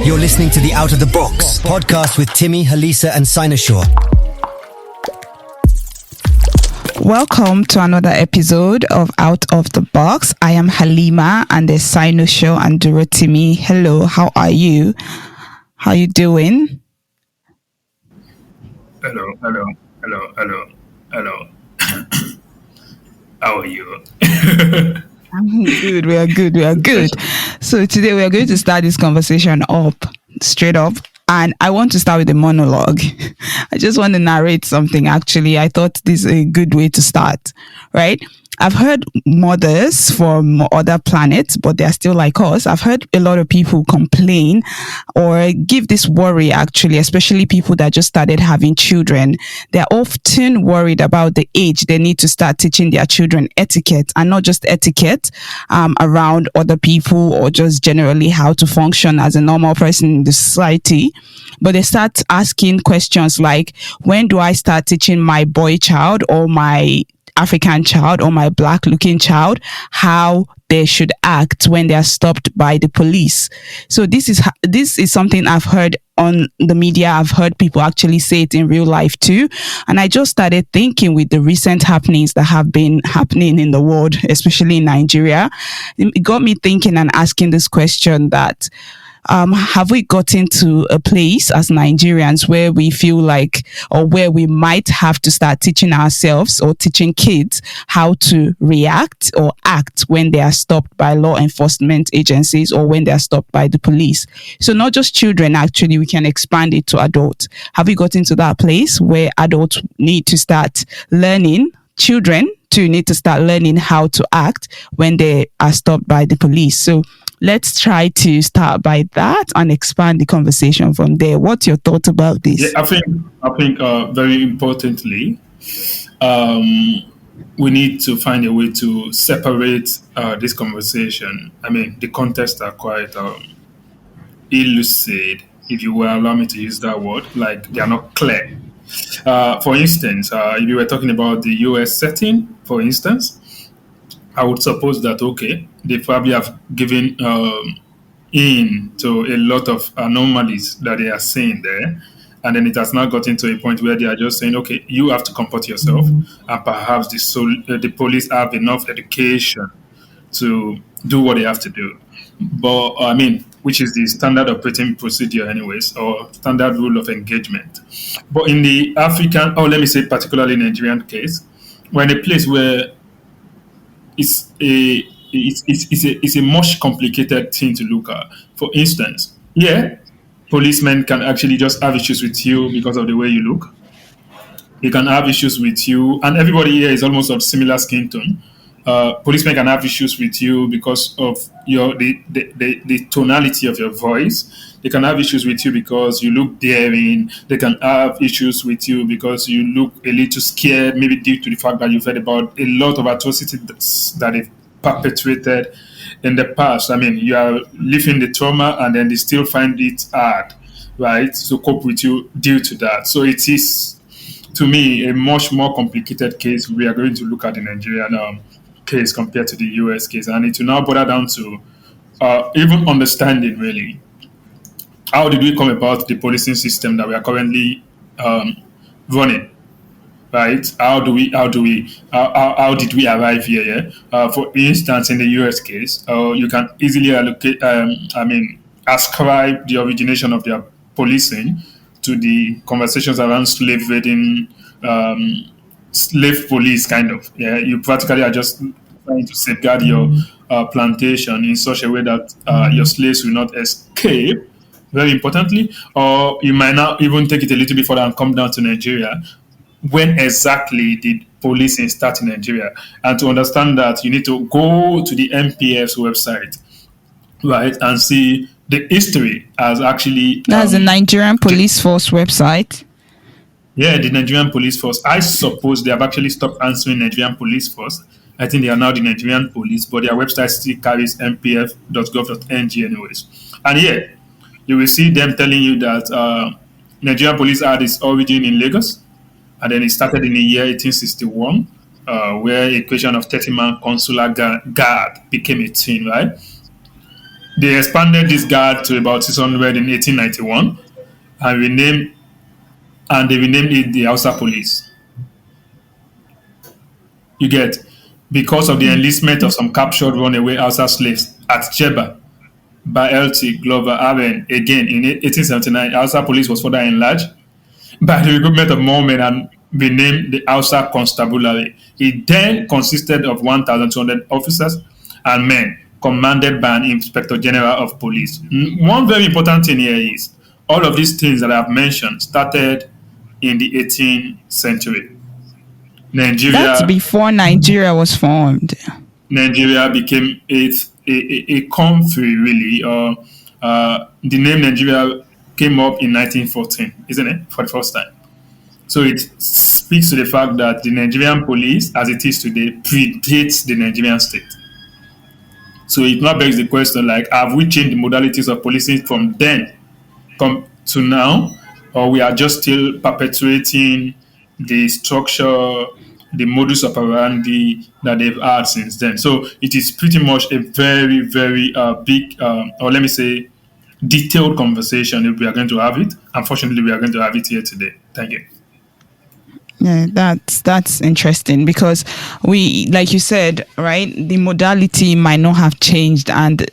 You're listening to the Out of the Box podcast with Timmy, Halisa and Sinosure. Welcome to another episode of Out of the Box. I am Halima and there's Sinosure and Timmy. Hello, how are you? How you doing? Hello. How are you? Good, we are good. So today we are going to start this conversation straight up. And I want to start with a monologue. I just want to narrate something, actually. I thought this is a good way to start, right? I've heard mothers from other planets, but they're still like us. I've heard a lot of people complain or give this worry, actually, especially people that just started having children. They're often worried about the age they need to start teaching their children etiquette, and not just etiquette around other people or just generally how to function as a normal person in the society. But they start asking questions like, when do I start teaching my boy child or my African child or my black looking child how they should act when they are stopped by the police? So this is something I've heard on the media. I've heard people actually say it in real life too. And I just started thinking, with the recent happenings that have been happening in the world, especially in Nigeria, it got me thinking and asking this question that have we gotten to a place as Nigerians where we feel like, or where we might have to start teaching ourselves or teaching kids how to react or act when they are stopped by law enforcement agencies or when they are stopped by the police? So not just children, actually, we can expand it to adults. Have we gotten to that place where adults need to start learning, children too need to start learning how to act when they are stopped by the police? So let's try to start by that and expand the conversation from there. What's your thought about this? Yeah, I think very importantly, we need to find a way to separate this conversation. I mean, the contexts are quite elucid, if you will allow me to use that word. Like, they are not clear. For instance, if you were talking about the US setting, for instance, I would suppose that, okay, they probably have given in to a lot of anomalies that they are seeing there. And then it has now gotten to a point where they are just saying, okay, you have to comport yourself. And perhaps the police have enough education to do what they have to do. But, I mean, which is the standard operating procedure anyways, or standard rule of engagement. But in the African, or let me say particularly Nigerian case, we're in a place where it's a much complicated thing to look at. For instance, policemen can actually just have issues with you because of the way you look. They can have issues with you, and everybody here is almost of similar skin tone. Policemen can have issues with you because of the tonality of your voice. They can have issues with you because you look daring. They can have issues with you because you look a little scared, maybe due to the fact that you've heard about a lot of atrocities that they've perpetrated in the past. I mean, you are living the trauma and then they still find it hard, right, to cope with you due to that. So it is, to me, a much more complicated case we are going to look at the Nigerian case compared to the US case. And it will now boil down to even understanding, really, how did we come about the policing system that we are currently running, right? How did we arrive here? Yeah? For instance, in the US case, you can easily ascribe the origination of their policing to the conversations around slave raiding, slave police, kind of. Yeah, you practically are just trying to safeguard your plantation in such a way that your slaves will not escape. Very importantly, or you might not even take it a little bit further and come down to Nigeria. When exactly did policing start in Nigeria? And to understand that, you need to go to the MPF's website, right, and see the history as actually... That's the Nigerian Police Force website. Yeah, the Nigerian Police Force. I suppose they have actually stopped answering Nigerian Police Force. I think they are now the Nigerian Police, but their website still carries mpf.gov.ng anyways. And yeah, you will see them telling you that Nigerian police had its origin in Lagos, and then it started in the year 1861, where a question of 30-man consular guard became a thing, right? They expanded this guard to about 600 in 1891, and they renamed it the Hausa Police. You get, because of the enlistment of some captured runaway Hausa slaves at Jeba by L.T. Glover Aben. Again, in 1879, Hausa Police was further enlarged by the recruitment of more men and renamed the Hausa Constabulary. It then consisted of 1,200 officers and men, commanded by an Inspector General of Police. One very important thing here is all of these things that I've mentioned started in the 18th century. That's before Nigeria was formed. Nigeria became a country, really. The name Nigeria came up in 1914, isn't it, for the first time? So it speaks to the fact that the Nigerian police, as it is today, predates the Nigerian state. So it now begs the question, like, have we changed the modalities of policing from then come to now, or we are just still perpetuating the structure, the modus operandi that they've had since then? So it is pretty much a very, very big, or let me say, detailed conversation if we are going to have it. Unfortunately, we are going to have it here today. Thank you. Yeah, that's interesting because we, like you said, right, the modality might not have changed, and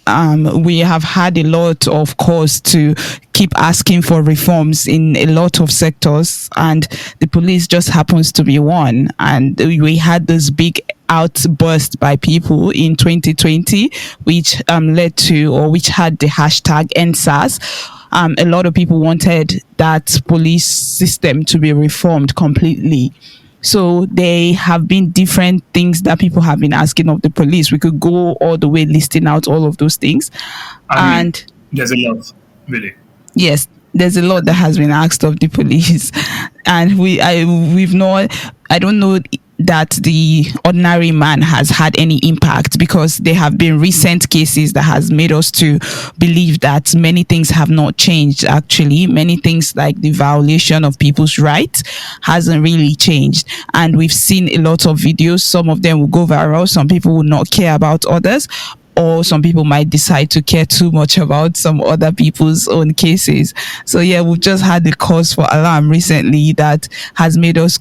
we have had a lot of cause to keep asking for reforms in a lot of sectors, and the police just happens to be one. And we had this big outburst by people in 2020, which led to, or which had the hashtag #EndSARS. A lot of people wanted that police system to be reformed completely. So there have been different things that people have been asking of the police. We could go all the way listing out all of those things. And there's a lot, really. Yes, there's a lot that has been asked of the police. And I don't know that the ordinary man has had any impact, because there have been recent cases that has made us to believe that many things have not changed. Actually, many things like the violation of people's rights hasn't really changed. And we've seen a lot of videos. Some of them will go viral. Some people will not care about others, or some people might decide to care too much about some other people's own cases. So yeah, we've just had the cause for alarm recently that has made us,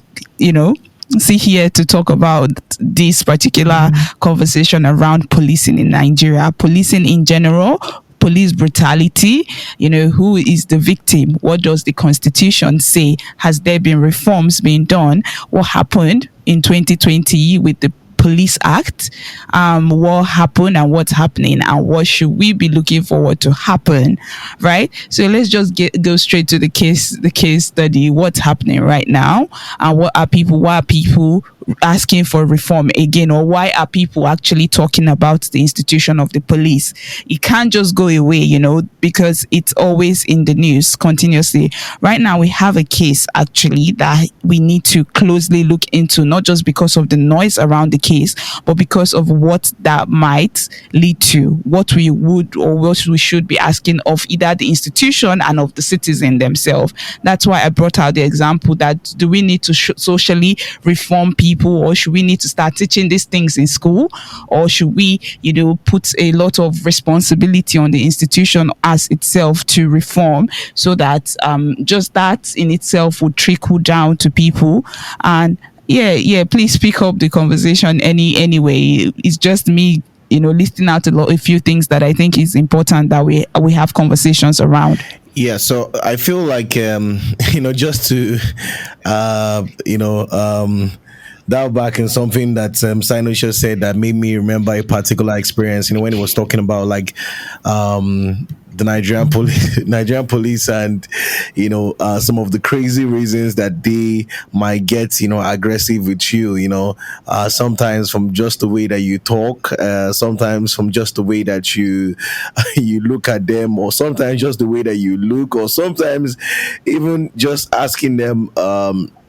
see here to talk about this particular conversation around policing in Nigeria, policing in general, police brutality, who is the victim? What does the Constitution say? Has there been reforms being done? What happened in 2020 with the Police Act? What happened and what's happening, and what should we be looking forward to happen, right? So let's just go straight to the case study. What's happening right now, and why are people asking for reform again, or why are people actually talking about the institution of the police? It can't just go away, because it's always in the news continuously. Right now we have a case actually that we need to closely look into, not just because of the noise around the case, but because of what that might lead to, what we would or what we should be asking of either the institution and of the citizen themselves. That's why I brought out the example that, do we need to socially reform people, or should we need to start teaching these things in school, or should we put a lot of responsibility on the institution as itself to reform, so that just that in itself would trickle down to people? And please speak up the conversation anyway. It's just me listing out a few things that I think is important that we have conversations around. Yeah, so I feel like just to dial back in something that Sinosha said that made me remember a particular experience, when he was talking about like the Nigerian police and some of the crazy reasons that they might get aggressive with you, sometimes from just the way that you talk, sometimes from just the way that you you look at them, or sometimes just the way that you look, or sometimes even just asking them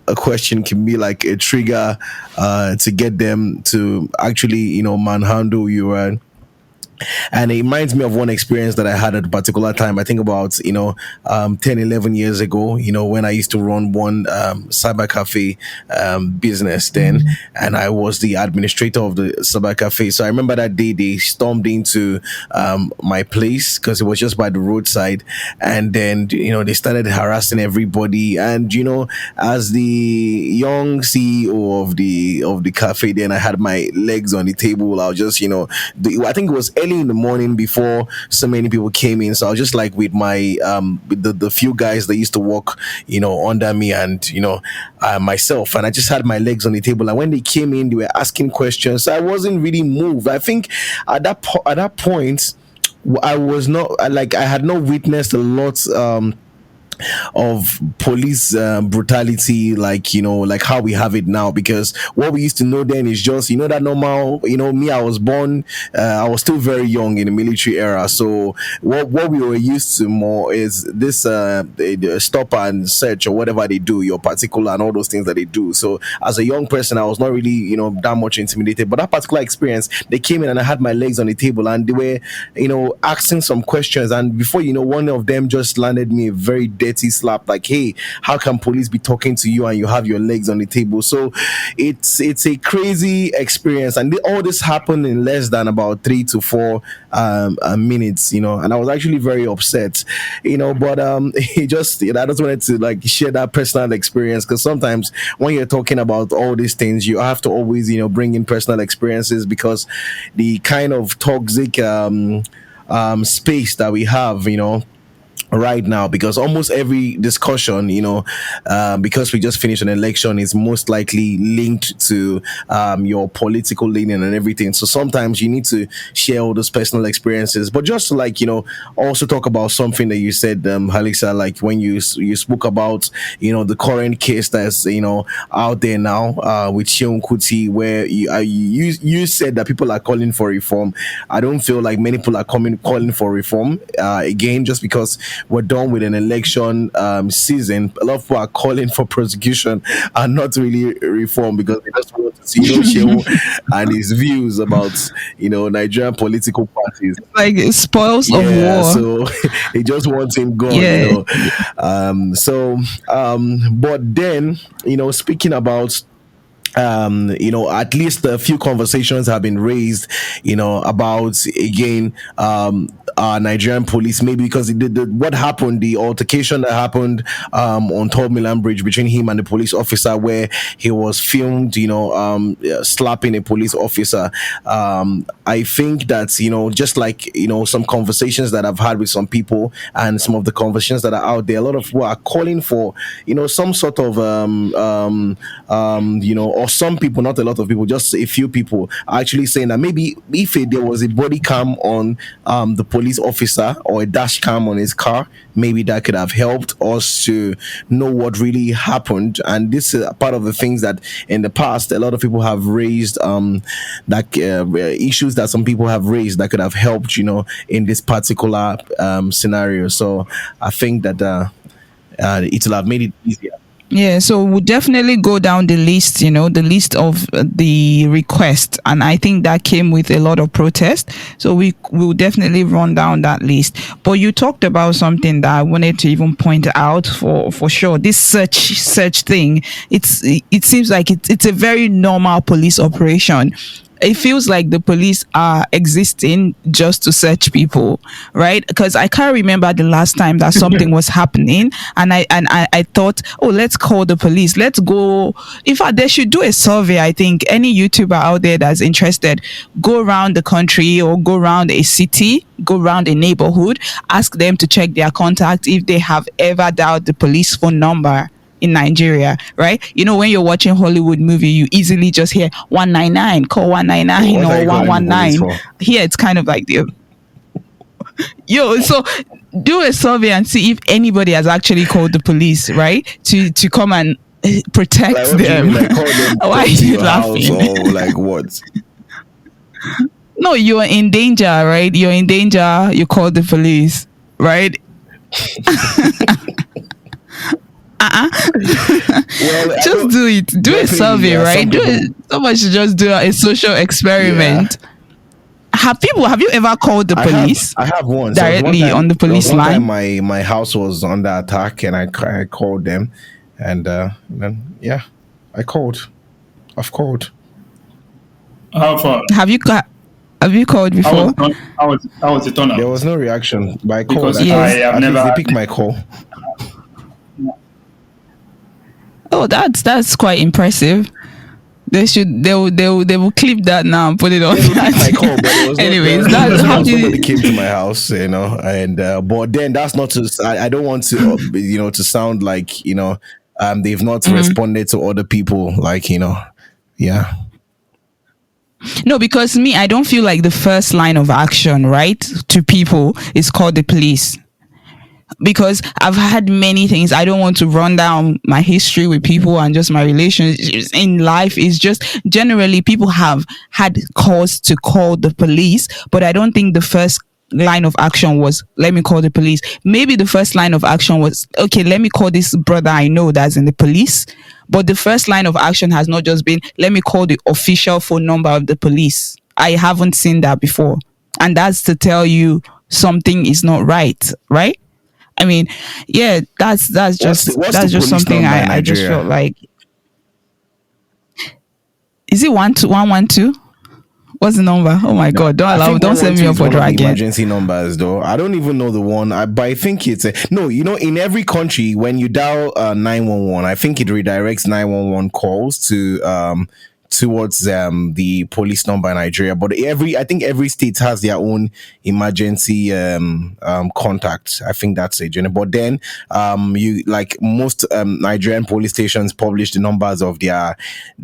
a question can be like a trigger to get them to actually manhandle you. And And it reminds me of one experience that I had at a particular time. I think about 10, 11 years ago, when I used to run one cyber cafe business then, and I was the administrator of the cyber cafe. So I remember that day they stormed into my place because it was just by the roadside, and then they started harassing everybody. And as the young CEO of the cafe, then I had my legs on the table. I was just I think it was early in the morning before so many people came in, so I was just like with my with the few guys that used to work under me, and myself, and I just had my legs on the table. And when they came in, they were asking questions, so I wasn't really moved. I think at that point I was not like, I had not witnessed a lot of police brutality, like how we have it now, because what we used to know then is just that normal. Me, I was born, I was still very young in the military era, so what we were used to more is this the stop and search or whatever they do, your particular and all those things that they do. So as a young person, I was not really that much intimidated. But that particular experience, they came in and I had my legs on the table, and they were asking some questions, and before one of them just landed me a very dirty slap, like, hey, how can police be talking to you and you have your legs on the table? So it's a crazy experience, and all this happened in less than about 3 to 4 minutes, and I was actually very upset, but it just I just wanted to like share that personal experience, because sometimes when you're talking about all these things, you have to always bring in personal experiences, because the kind of toxic space that we have right now, because almost every discussion because we just finished an election, is most likely linked to your political leaning and everything. So sometimes you need to share all those personal experiences, but just to also talk about something that you said, Halisa, like when you spoke about the current case that's out there now with Seun Kuti, where you said that people are calling for reform. I don't feel like many people are calling for reform again, just because we're done with an election season. A lot of people are calling for prosecution and not really reform, because they just want to see Shehu and his views about Nigerian political parties, like spoils of war. So they just want him gone. Yeah. But then speaking about at least a few conversations have been raised, about again, Nigerian police, maybe because what happened, the altercation that happened on Third Milan Bridge between him and the police officer, where he was filmed, slapping a police officer. I think that just like some conversations that I've had with some people, and some of the conversations that are out there, a lot of people are calling for some sort of or some people, not a lot of people, just a few people, are actually saying that maybe if there was a body cam on the police officer, or a dash cam on his car, maybe that could have helped us to know what really happened. And this is part of the things that in the past a lot of people have raised, issues that some people have raised that could have helped in this particular scenario. So I think that it will have made it easier. Yeah, so we'll definitely go down the list, the list of the requests. And I think that came with a lot of protest. So we will definitely run down that list. But you talked about something that I wanted to even point out for sure. This search thing, it seems like it's a very normal police operation. It feels like the police are existing just to search people, right? Because I can't remember the last time that something was happening, and I thought, oh, let's call the police. Let's go. In fact, they should do a survey. I think any YouTuber out there that's interested, go around the country or go around a city, go around a neighborhood, ask them to check their contact if they have ever dialed the police phone number in Nigeria, right? When you're watching Hollywood movie, you easily just hear 199, call 199 or 119. Here it's kind of like so do a survey and see if anybody has actually called the police, right? To come and protect them. Why are you laughing? Or like what? No, you're in danger, right? You're in danger, you call the police, right? Well, just do it. Do a survey, right? Do it. Someone should just do a social experiment. Have you ever called the police I have one. So there was one directly time, on the there was police one time line? my house was under attack, and I called them, and then yeah, I called. I've called. How far? Have you called before? How was the turnout? There was no reaction, but I called. Because At I Yes. least have at never least they had picked my call. Oh, that's quite impressive. They will clip that now and put it on. They picked my call, but Anyways, there that's was how no do somebody you, came to my house, and but then that's not to. I don't want to, to sound like they've not responded to other people, like yeah. no, because me, I don't feel like the first line of action, right, to people is called the police. Because I've had many things. I don't want to run down my history with people and just my relationships in life. Is just generally people have had cause to call the police, but I don't think the first line of action was let me call the police. Maybe the first line of action was okay, let me call this brother I know that's in the police. But the first line of action has not just been let me call the official phone number of the police. I haven't seen that before. And that's to tell you something is not right, right? I mean, yeah, that's What's the just police something number in I just felt Nigeria? like. Is it 12112? What's the number? Oh my God! I think Don't set 112 me up is for one of the dragging. emergency numbers, though. I don't even know the one, but I think it's no. In every country, when you dial 911, I think it redirects 911 calls towards the police number in Nigeria. But I think every state has their own emergency contact. I think that's it. But then you like most Nigerian police stations publish the numbers of their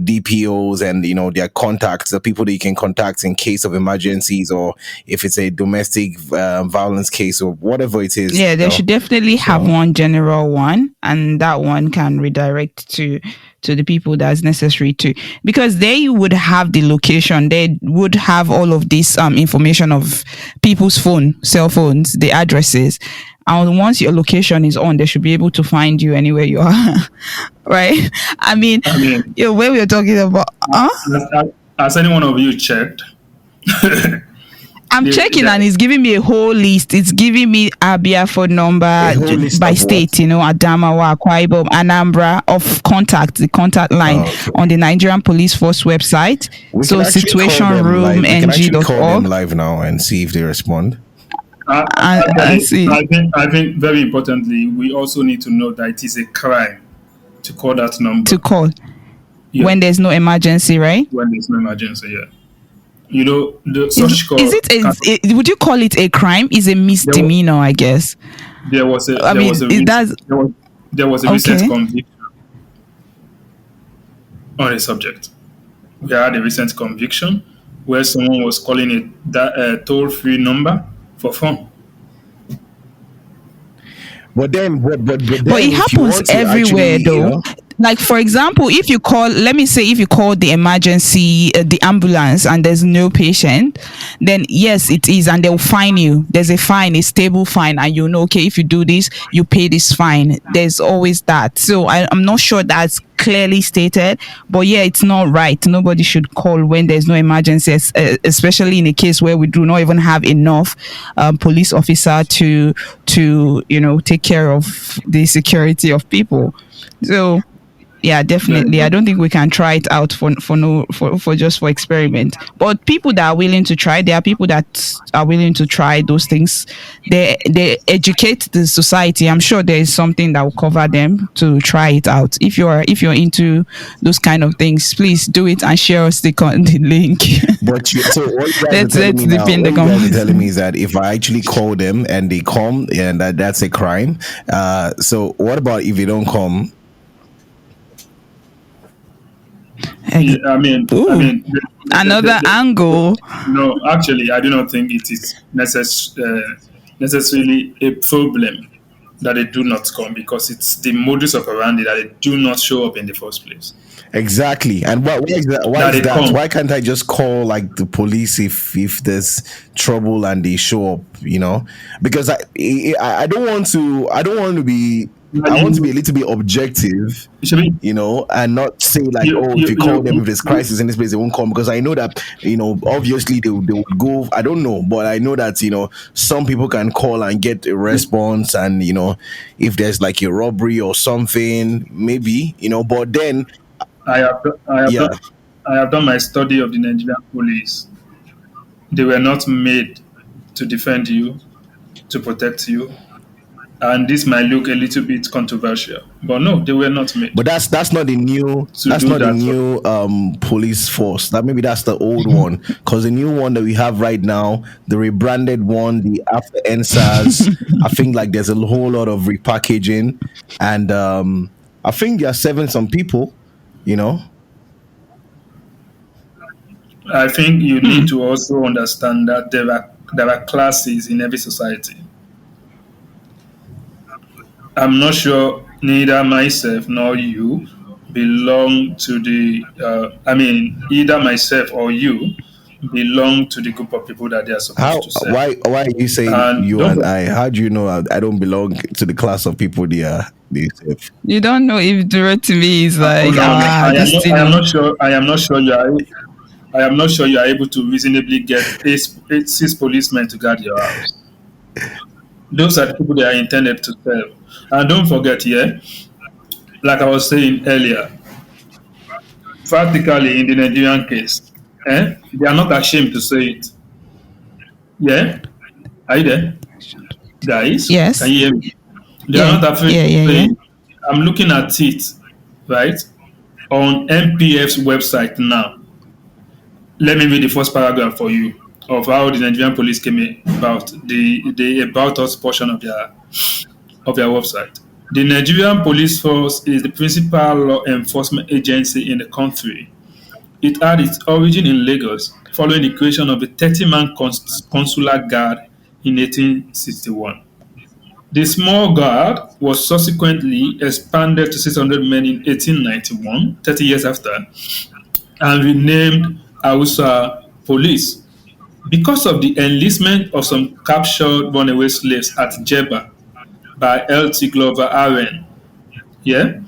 DPOs and their contacts, the people that you can contact in case of emergencies, or if it's a domestic violence case or whatever it is. Yeah, they should definitely have one general one, and that one can redirect to the people that's necessary to, because they would have the location, they would have all of this information of people's cell phones, the addresses, and once your location is on, they should be able to find you anywhere you are. Right? I mean, I mean, where we are talking about, has any one of you checked? I'm checking and it's giving me a whole list. It's giving me Abia phone number whole list by of state, what? Adamawa, Akwa Ibom, Anambra, of contact, the contact line Okay. on the Nigerian Police Force website. We So can actually call situation them room live. We can actually call them ng.org. live now and see if they respond. I see. I think very importantly, we also need to know that it is a crime to call that number To call Yeah. when there's no emergency, right? when there's no emergency. Yeah, the Is, such call. would you call it a crime? Is a misdemeanor, I guess. There was a. I there mean, was a. it does. There was a Okay. recent conviction on a subject. We had a recent conviction where someone was calling a toll-free number for fun. But then, But it if you happens want to everywhere, actually, though. Like, for example, if you call, let me say, if you call the emergency, the ambulance, and there's no patient, then yes, it is, and they'll fine you. There's a fine, a stable fine, and okay, if you do this, you pay this fine. There's always that. So I'm not sure that's clearly stated, but yeah, it's not right. Nobody should call when there's no emergency, especially in a case where we do not even have enough police officer to take care of the security of people. So yeah, definitely. I don't think we can try it out for just for experiment. But people that are willing to try, there are people that are willing to try those things. They educate the society. I'm sure there is something that will cover them to try it out. If you're into those kind of things, please do it and share us the link. But so what you guys Let's are telling me now, depend what the you guys are comments. telling me is that if I actually call them and they come, and that's a crime. So what about if they don't come? Yeah, I mean, Ooh. Another angle. No, actually, I do not think it is necessarily a problem that they do not come, because it's the modus operandi that they do not show up in the first place. Exactly. And why is that? Why That is they that? come. Why can't I just call like the police if there's trouble and they show up? Because I don't want to be I want to be a little bit objective, should be, and not say like, you, oh, if you, you call them, if you, there's you, crisis in this place, they won't come, because I know that, obviously they would go. I don't know, but I know that some people can call and get a response, and if there's like a robbery or something, maybe but then I have, do- yeah. I have done my study of the Nigerian police. They were not made to defend you, to protect you. And this might look a little bit controversial, but no, they were not made But that's not the new to do that. police force. That maybe that's the old one, because the new one that we have right now, the rebranded one, the after NSAS, I think like there's a whole lot of repackaging, and I think they are serving some people. I think you need to also understand that there are classes in every society. I'm not sure neither myself nor you belong to the. Either myself or you belong to the group of people that they are How supposed to serve. why are you saying And you don't and I? How do you know I don't belong to the class of people they serve? You don't know if Durotimi is like hold on. this thing. I am not sure. I am not sure you are. I am not sure you are able to reasonably get six policemen to guard your house. Those are the people they are intended to serve. And don't forget, like I was saying earlier, practically in the Nigerian case, they are not ashamed to say it. Yeah? Are you there? Guys? Yes. Can you hear me? They Yeah. are not afraid Yeah, to yeah, say yeah. it. I'm looking at it, right? On MPF's website now. Let me read the first paragraph for you of how the Nigerian police came about, the about us portion of their website. The Nigerian police force is the principal law enforcement agency in the country. It had its origin in Lagos following the creation of the 30-man consular guard in 1861. The small guard was subsequently expanded to 600 men in 1891, 30 years after, and renamed Hausa Police because of the enlistment of some captured runaway slaves at Jeba by L.T. Glover Aren. Yeah?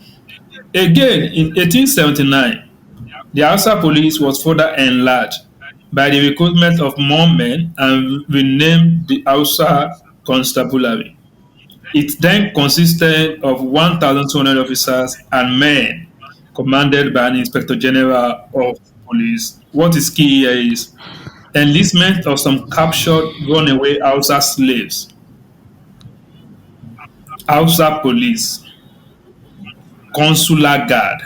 Again, in 1879, the Hausa Police was further enlarged by the recruitment of more men and renamed the Hausa Constabulary. It then consisted of 1,200 officers and men commanded by an Inspector General of Police. What is key here is enlistment of some captured runaway Hausa slaves. Hausa Police, Consular Guard,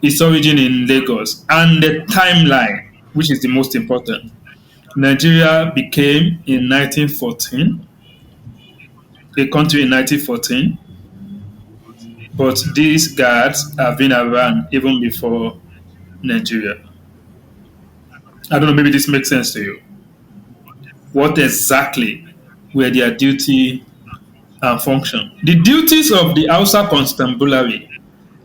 its origin in Lagos, and the timeline, which is the most important. Nigeria became in 1914, a country in 1914, but these guards have been around even before Nigeria. I don't know, maybe this makes sense to you. What exactly were their duty and function? The duties of the Hausa Constabulary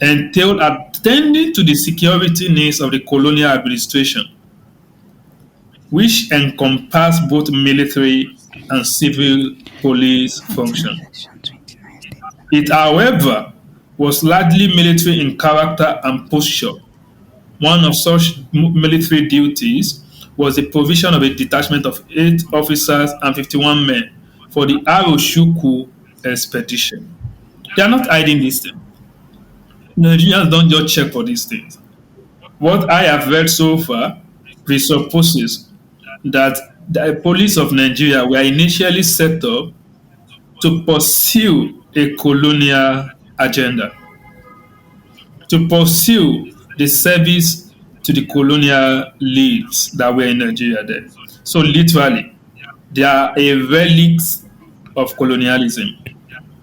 entailed attending to the security needs of the colonial administration, which encompassed both military and civil police function. It, however, was largely military in character and posture. One of such military duties was the provision of a detachment of 8 officers and 51 men for the Aroshuku expedition. They are not hiding these things. Nigerians don't just check for these things. What I have read so far presupposes that the police of Nigeria were initially set up to pursue a colonial agenda, to pursue the service to the colonial leads that were in Nigeria then. So literally, they are a relic of colonialism.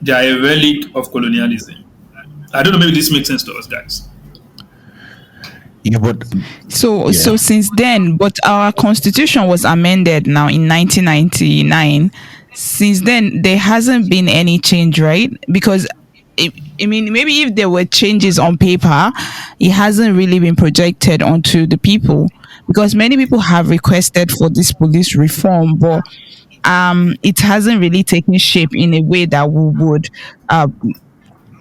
They are a relic of colonialism. I don't know, maybe this makes sense to us, guys. Yeah, but So since then, but our constitution was amended now in 1999. Since then, there hasn't been any change, right? Because I mean, maybe if there were changes on paper, it hasn't really been projected onto the people, because many people have requested for this police reform, but it hasn't really taken shape in a way that we would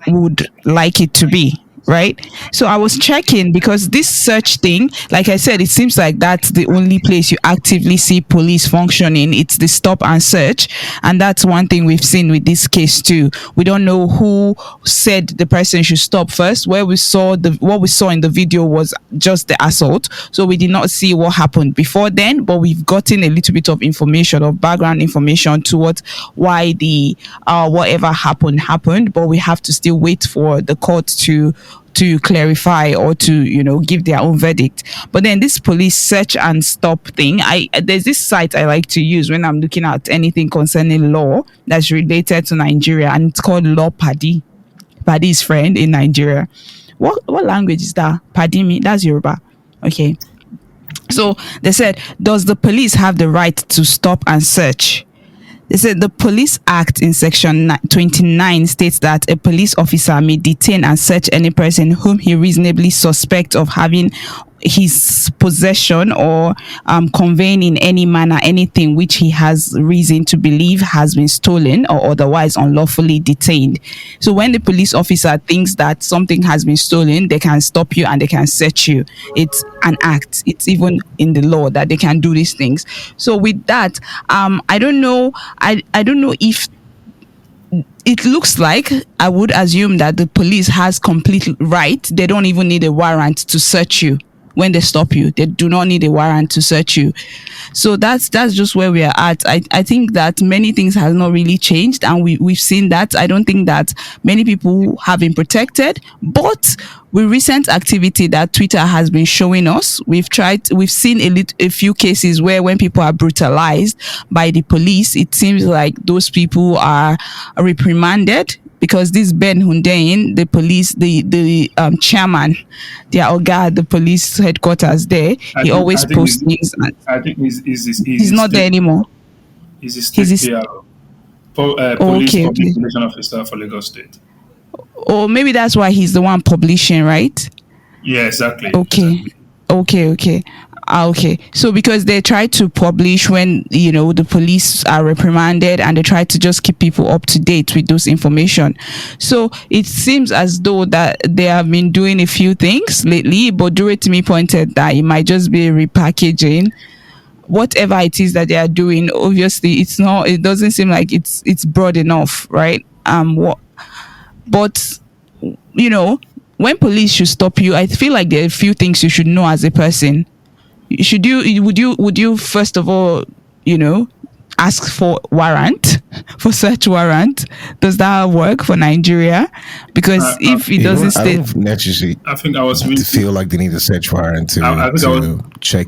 would like it to be, right? So I was checking because this search thing, like I said, it seems like that's the only place you actively see police functioning. It's the stop and search. And that's one thing we've seen with this case too. We don't know who said the person should stop first. What we saw in the video was just the assault. So we did not see what happened before then, but we've gotten a little bit of information, of background information towards why the whatever happened, but we have to still wait for the court to clarify or to give their own verdict. But then this police search and stop thing, there's this site I like to use when I'm looking at anything concerning law that's related to Nigeria, and it's called Law Paddy. Paddy's friend in Nigeria. What language is that? Paddy me, that's Yoruba. Okay. So they said, does the police have the right to stop and search? They said the Police Act in Section 29 states that a police officer may detain and search any person whom he reasonably suspects of having his possession or conveying in any manner anything which he has reason to believe has been stolen or otherwise unlawfully detained. So when the police officer thinks that something has been stolen, they can stop you and they can search you. It's an act. It's even in the law that they can do these things. So with that, I don't know. I don't know if it looks like, I would assume that the police has complete right. They don't even need a warrant to search you. When they stop you, they do not need a warrant to search you. So that's just where we are at. I think that many things have not really changed, and we've seen that. I don't think that many people have been protected, but with recent activity that Twitter has been showing us, we've seen a few cases where when people are brutalized by the police, it seems like those people are reprimanded. Because this Ben Hundein, the police, the chairman, their oga, the police headquarters there, he always posts things. I think he's not there anymore. He's a state PRO, police publication officer for Lagos State. Or maybe that's why he's the one publishing, right? Yeah, exactly. Okay. Okay. So because they try to publish when the police are reprimanded, and they try to just keep people up to date with those information. So it seems as though that they have been doing a few things lately, but Duretimi pointed that it might just be repackaging whatever it is that they are doing. Obviously, it doesn't seem like it's broad enough, right? But when police should stop you, I feel like there are a few things you should know as a person. Would you first of all, ask for search warrant? Does that work for Nigeria? Because if it doesn't I don't necessarily. I think I was really feel like they need a search warrant to check.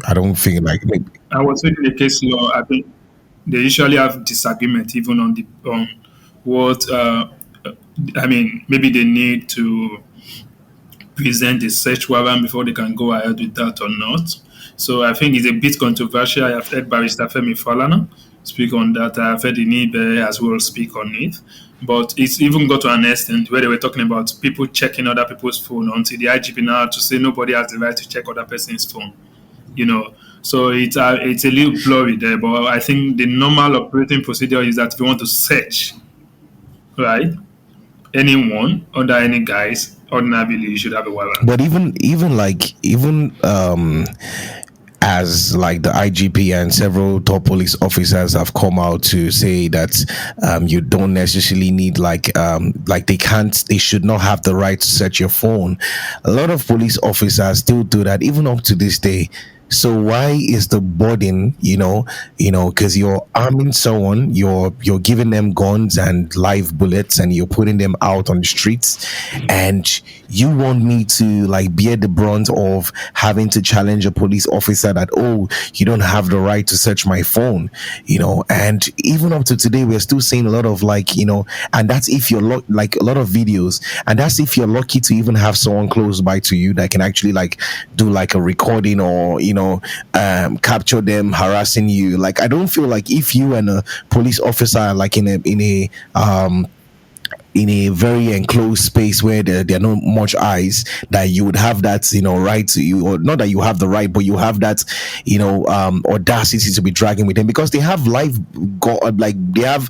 I don't feel like. I was reading the case law. I think they usually have disagreement even on what. Maybe they need to present a search warrant before they can go ahead with that or not. So I think it's a bit controversial. I have heard Barrister Femi Falana speak on that. I have heard Inibe as well speak on it. But it's even got to an extent where they were talking about people checking other people's phone until the IGP now to say nobody has the right to check other person's phone. So it's a little blurry there. But I think the normal operating procedure is that if you want to search, right, anyone under any guise, ordinarily you should have a warrant. But even as like the IGP and several top police officers have come out to say that you don't necessarily need they should not have the right to search your phone. A lot of police officers still do that even up to this day. So why is the burden, because you're arming someone, you're giving them guns and live bullets, and you're putting them out on the streets, and you want me to bear the brunt of having to challenge a police officer that, you don't have the right to search my phone, and even up to today, we're still seeing a lot of and that's if you're a lot of videos, and that's if you're lucky to even have someone close by to you that can actually do a recording or, capture them harassing you. I don't feel like if you and a police officer are in a in a very enclosed space where there are not much eyes, that you would have that, right to you, or not that you have the right, but you have that, audacity to be dragging with them, because they have they have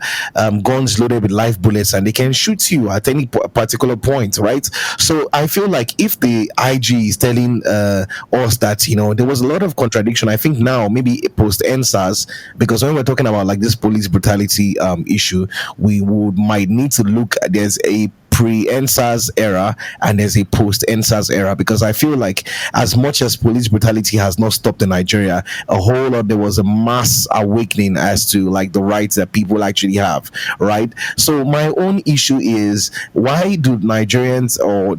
guns loaded with live bullets, and they can shoot you at any particular point, right? So I feel like if the IG is telling us that, there was a lot of contradiction, I think now maybe post NSAS, because when we're talking about like this police brutality issue, we might need to look at, there's a pre-NSAS era and there's a post-NSAS era, because I feel like as much as police brutality has not stopped in Nigeria, a whole lot, there was a mass awakening as to like the rights that people actually have, right? So my own issue is, why do Nigerians, or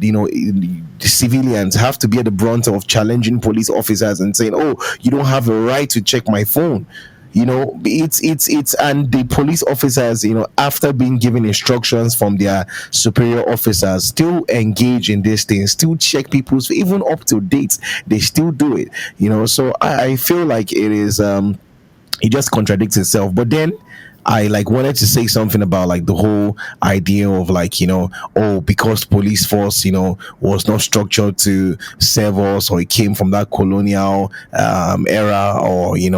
civilians, have to be at the brunt of challenging police officers and saying, oh, you don't have a right to check my phone? It's and the police officers, after being given instructions from their superior officers, still engage in these things, still check people's, even up to date, they still do it. So I feel like it just contradicts itself. But then I like wanted to say something about like the whole idea of like, oh, because police force, was not structured to serve us, or it came from that colonial era, or it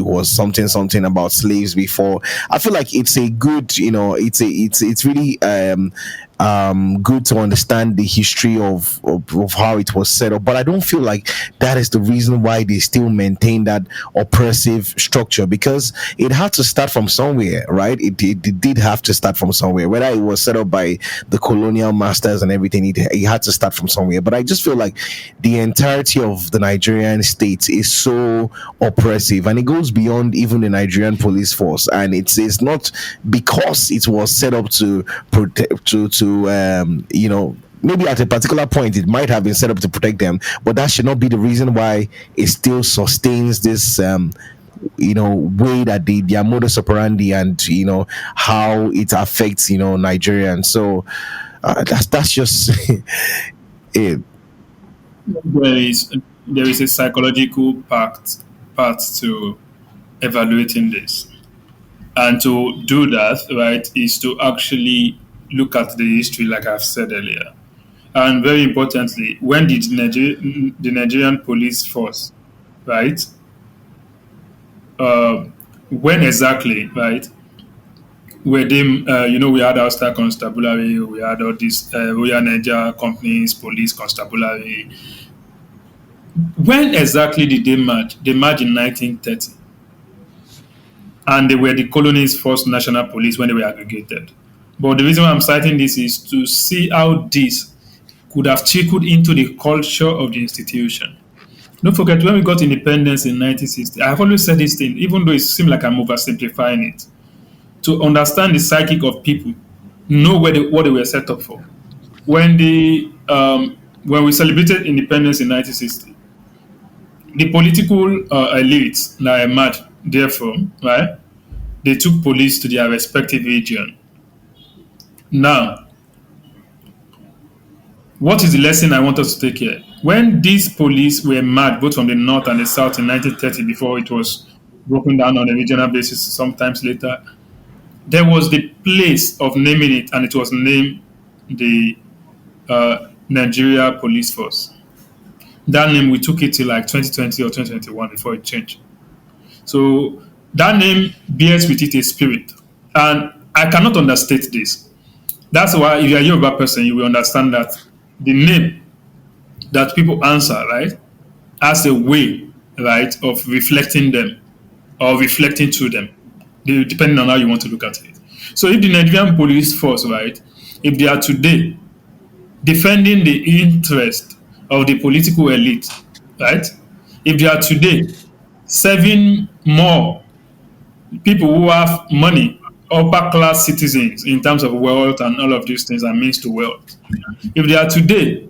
was something about slaves before. I feel like it's a good, it's really good to understand the history of how it was set up, but I don't feel like that is the reason why they still maintain that oppressive structure, because it had to start from somewhere, right? It did have to start from somewhere, whether it was set up by the colonial masters and everything. It had to start from somewhere. But I just feel like the entirety of the Nigerian state is so oppressive, and it goes beyond even the Nigerian police force, and it's not because it was set up to protect, maybe at a particular point it might have been set up to protect them, but that should not be the reason why it still sustains this way that their modus operandi, and how it affects Nigerians. So that's just it. There is a psychological part to evaluating this, and to do that, right, is to actually look at the history, like I've said earlier. And very importantly, when did the Nigerian police force, right? When exactly, right? Were they, we had Ulster Constabulary, we had all these Royal Niger Companies, Police Constabulary. When exactly did they merge? They merged in 1930. And they were the colony's first national police when they were aggregated. But the reason why I'm citing this is to see how this could have trickled into the culture of the institution. Don't forget, when we got independence in 1960, I've always said this thing, even though it seems like I'm oversimplifying it, to understand the psychic of people, know what they were set up for. When we celebrated independence in 1960, the political elites that emerged therefrom, right, they took police to their respective region. Now, what is the lesson I want us to take here? When these police were merged, both from the north and the south in 1930, before it was broken down on a regional basis sometimes later, there was the place of naming it, and it was named the Nigeria Police Force. That name, we took it to like 2020 or 2021 before it changed. So that name bears with it a spirit. And I cannot understate this. That's why if you're a Yoruba person, you will understand that the name that people answer, right, as a way, right, of reflecting them or reflecting to them, depending on how you want to look at it. So if the Nigerian police force, right, if they are today defending the interest of the political elite, right, if they are today serving more people who have money, upper class citizens in terms of wealth and all of these things and means to wealth, if they are today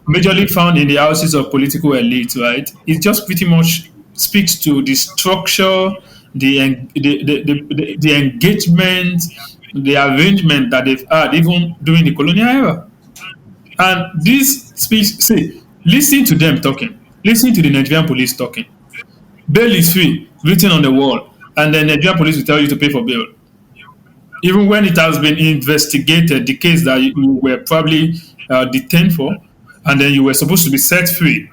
majorly found in the houses of political elites, right, it just pretty much speaks to the structure, the engagement, the arrangement that they've had even during the colonial era. And this speaks, see, listen to them talking, listen to the Nigerian police talking. Bail is free, written on the wall, and the Nigerian police will tell you to pay for bail. even when it has been investigated, the case that you were probably detained for, and then you were supposed to be set free,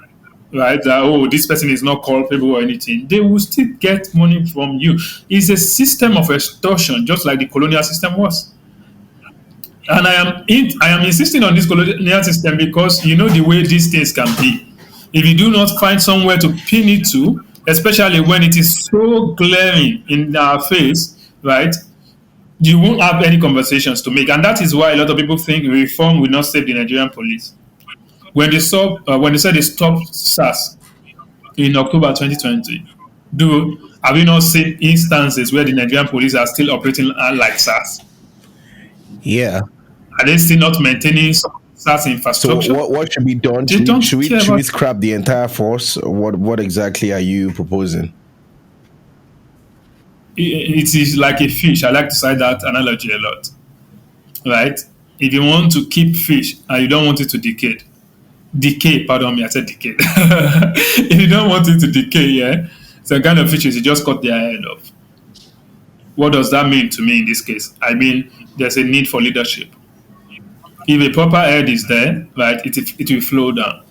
right? That, oh, this person is not culpable or anything. They will still get money from you. It's a system of extortion, just like the colonial system was. And I am insisting on this colonial system because you know the way these things can be. If you do not find somewhere to pin it to, especially when it is so glaring in our face, right? You won't have any conversations to make, and that is why a lot of people think reform will not save the Nigerian police. When they said they stopped SARS in October 2020, have you not seen instances where the Nigerian police are still operating like SARS? Yeah. Are they still not maintaining some SARS infrastructure? So what should be done? Should we scrap the entire force? What exactly are you proposing? It is like a fish. I like to cite that analogy a lot. Right? If you want to keep fish and you don't want it to decay, pardon me, I said decay. If you don't want it to decay, yeah, some kind of fishes, you just cut their head off. What does that mean to me in this case? I mean, there's a need for leadership. If a proper head is there, right, it will flow down.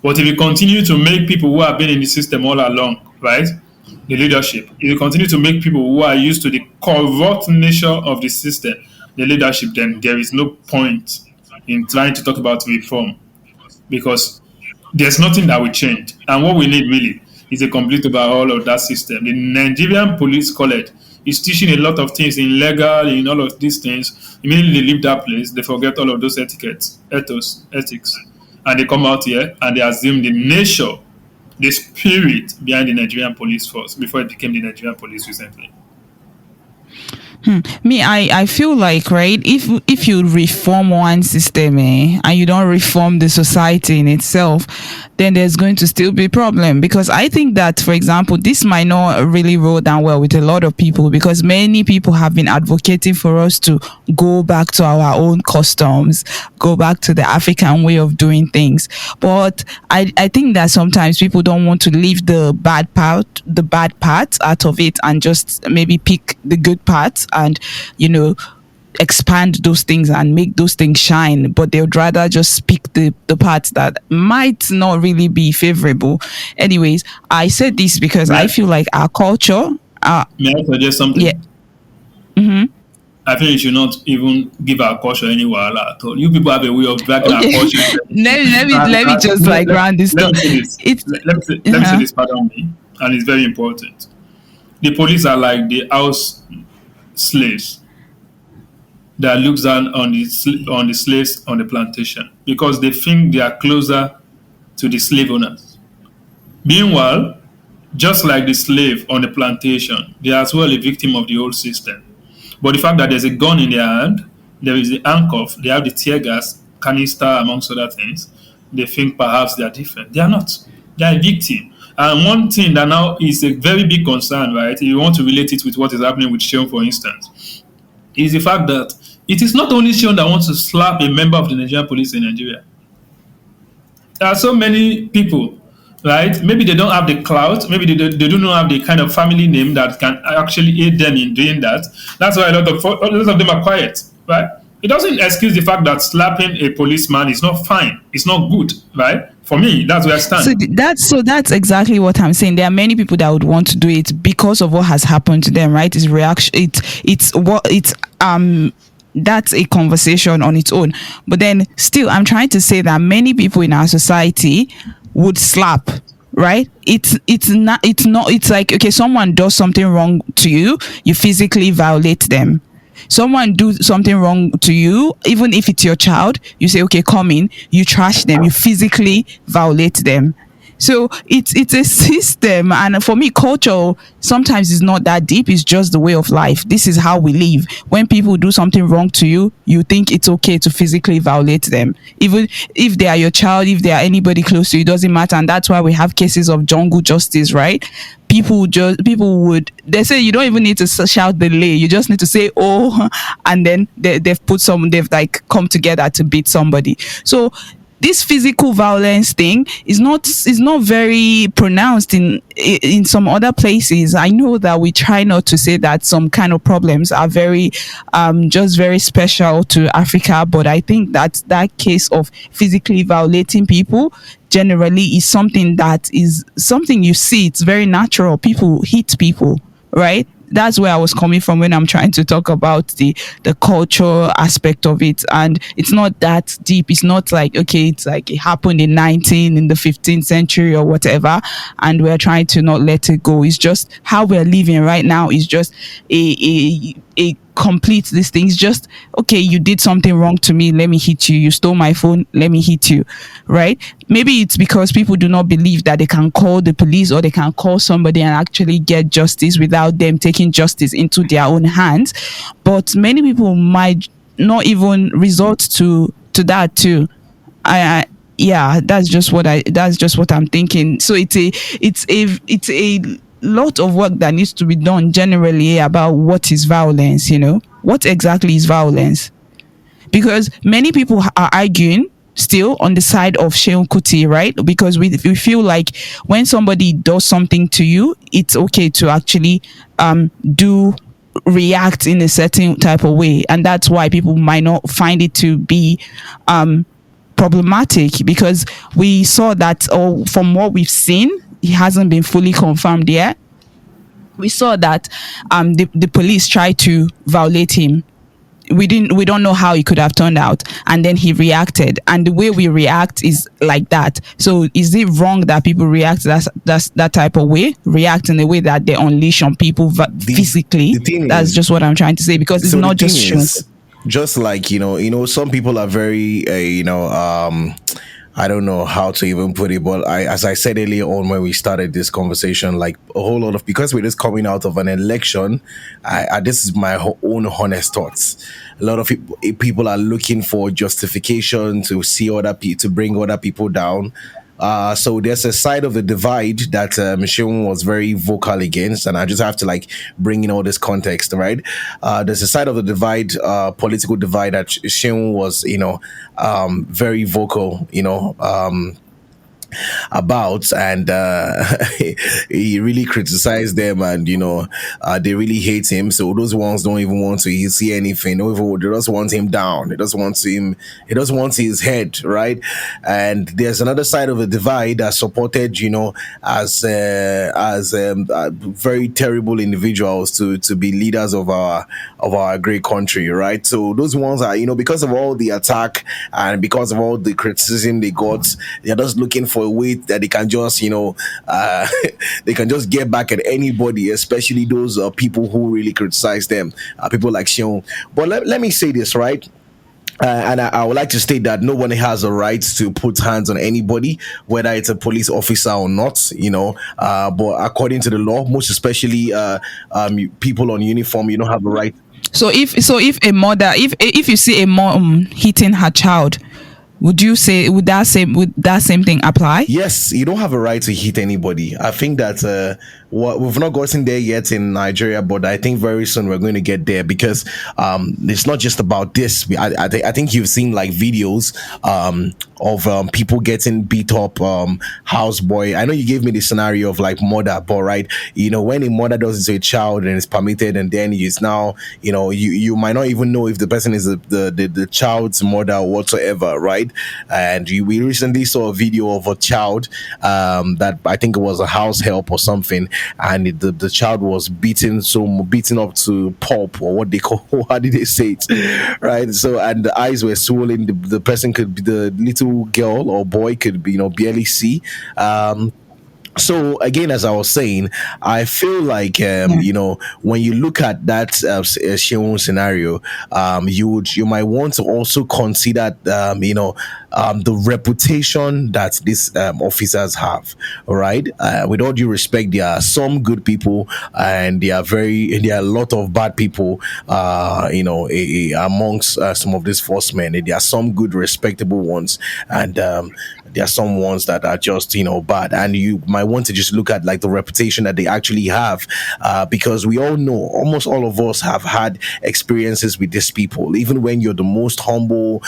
But if you continue to make people who have been in the system all along, right, the leadership, if you continue to make people who are used to the corrupt nature of the system, the leadership, then there is no point in trying to talk about reform because there's nothing that will change. And what we need really is a complete overhaul of that system. The Nigerian Police College is teaching a lot of things in legal, in all of these things. Immediately they leave that place, they forget all of those ethics, and they come out here and they assume the nature, the spirit behind the Nigerian police force before it became the Nigerian police recently. I feel like, right, if you reform one system, and you don't reform the society in itself, then there's going to still be a problem. Because I think that, for example, this might not really roll down well with a lot of people, because many people have been advocating for us to go back to our own customs, go back to the African way of doing things. But I think that sometimes people don't want to leave the bad parts out of it and just maybe pick the good parts and, expand those things and make those things shine, but they would rather just pick the parts that might not really be favorable. Anyways, I said this because I feel like our culture. May I suggest something? Yeah. Mm-hmm. I think you should not even give our culture any wahala at all. You people have a way of dragging our culture. let me just round this stuff. Let me say this, pardon me, and it's very important. The police are like the house slaves that looks down on the slaves on the plantation because they think they are closer to the slave owners. Meanwhile, just like the slave on the plantation, they are as well a victim of the old system. But the fact that there's a gun in their hand, there is the handcuff, they have the tear gas, canister, amongst other things, they think perhaps they are different. They are not. They are a victim. And one thing that now is a very big concern, right, if you want to relate it with what is happening with Seun, for instance, is the fact that it is not only Seun that wants to slap a member of the Nigerian police in Nigeria. There are so many people, right? Maybe they don't have the clout. Maybe they do not have the kind of family name that can actually aid them in doing that. That's why a lot of them are quiet, right? It doesn't excuse the fact that slapping a policeman is not fine. It's not good, right? For me, that's where I stand. So that's exactly what I'm saying. There are many people that would want to do it because of what has happened to them, right? It's reaction. That's a conversation on its own. But then still, I'm trying to say that many people in our society would slap, right? It's like, okay, someone does something wrong to you, you physically violate them. Someone do something wrong to you, even if it's your child, you say, okay, come in, you trash them, you physically violate them. So it's a system, and for me, culture sometimes is not that deep. It's just the way of life. This is how we live. When people do something wrong to you, you think it's okay to physically violate them, even if they are your child, if they are anybody close to you. It doesn't matter, and that's why we have cases of jungle justice, right? People would, they say you don't even need to shout the lay, you just need to say oh, and then they've like come together to beat somebody. So this physical violence thing is not very pronounced in some other places. I know that we try not to say that some kind of problems are very just very special to Africa, but I think that that case of physically violating people generally is something you see. It's very natural. People hit people, right? That's where I was coming from when I'm trying to talk about the cultural aspect of it. And it's not that deep. It's not like, okay, it's like it happened in the 15th century or whatever, and we're trying to not let it go. It's just how we're living right now is just a complete this thing. It's just, okay, you did something wrong to me, let me hit you. You stole my phone, let me hit you, right? Maybe it's because people do not believe that they can call the police or they can call somebody and actually get justice without them taking justice into their own hands. But many people might not even resort to that too. I yeah, that's just what I'm thinking. So it's a lot of work that needs to be done generally about what is violence. What exactly is violence? Because many people are arguing still on the side of Seun Kuti, right? Because we feel like when somebody does something to you, it's okay to actually do react in a certain type of way, and that's why people might not find it to be problematic, because we saw that, or from what we've seen, it hasn't been fully confirmed yet. We saw that the police tried to violate him. We don't know how it could have turned out, and then he reacted, and the way we react is like that. So is it wrong that people react that type of way, react in the way that they unleash on people physically? That's just what I'm trying to say, because it's not just shown. Just like some people are very I don't know how to even put it, but as I said earlier on when we started this conversation, like a whole lot of, because we're just coming out of an election, this is my own honest thoughts. A lot of people are looking for justification to see to bring other people down. So there's a side of the divide that Seun was very vocal against, and I just have to bring in all this context, right? There's a side of the divide, political divide, that Seun was, very vocal, about, and he really criticized them, and they really hate him. So those ones don't even want to see anything. They just want him down. They just want his head, right? And there's another side of the divide that supported as very terrible individuals to be leaders of our great country, right? So those ones are, because of all the attack and because of all the criticism they got, they're just looking for a way that they can just they can just get back at anybody, especially those people who really criticize them, people like Seun. But let me say this, right? And I would like to state that no one has a right to put hands on anybody, whether it's a police officer or not, but according to the law, most especially people on uniform, you don't have a right. So if a mother, if you see a mom hitting her child, would that same thing apply? Yes, you don't have a right to hit anybody. I think that we've not gotten there yet in Nigeria, but I think very soon we're going to get there, because it's not just about this. I think you've seen videos of people getting beat up, houseboy. I know you gave me the scenario of murder, but right, when a mother does it to a child and it's permitted, and then it's now, you might not even know if the person is the child's mother or whatsoever, right? And we recently saw a video of a child that I think it was a house help or something, and the child was beaten up to pulp, or what they call, how did they say it, right? So, and the eyes were swollen. The person could be, the little girl or boy could be barely see. So again, as I was saying, I feel like when you look at that Seun scenario, you might want to also consider the reputation that these officers have. All right, with all due respect, there are some good people, and there are a lot of bad people. Amongst some of these forcemen, there are some good, respectable ones, and there are some ones that are just, bad, and you might want to just look at like the reputation that they actually have, because we all know, almost all of us have had experiences with these people. Even when you're the most humble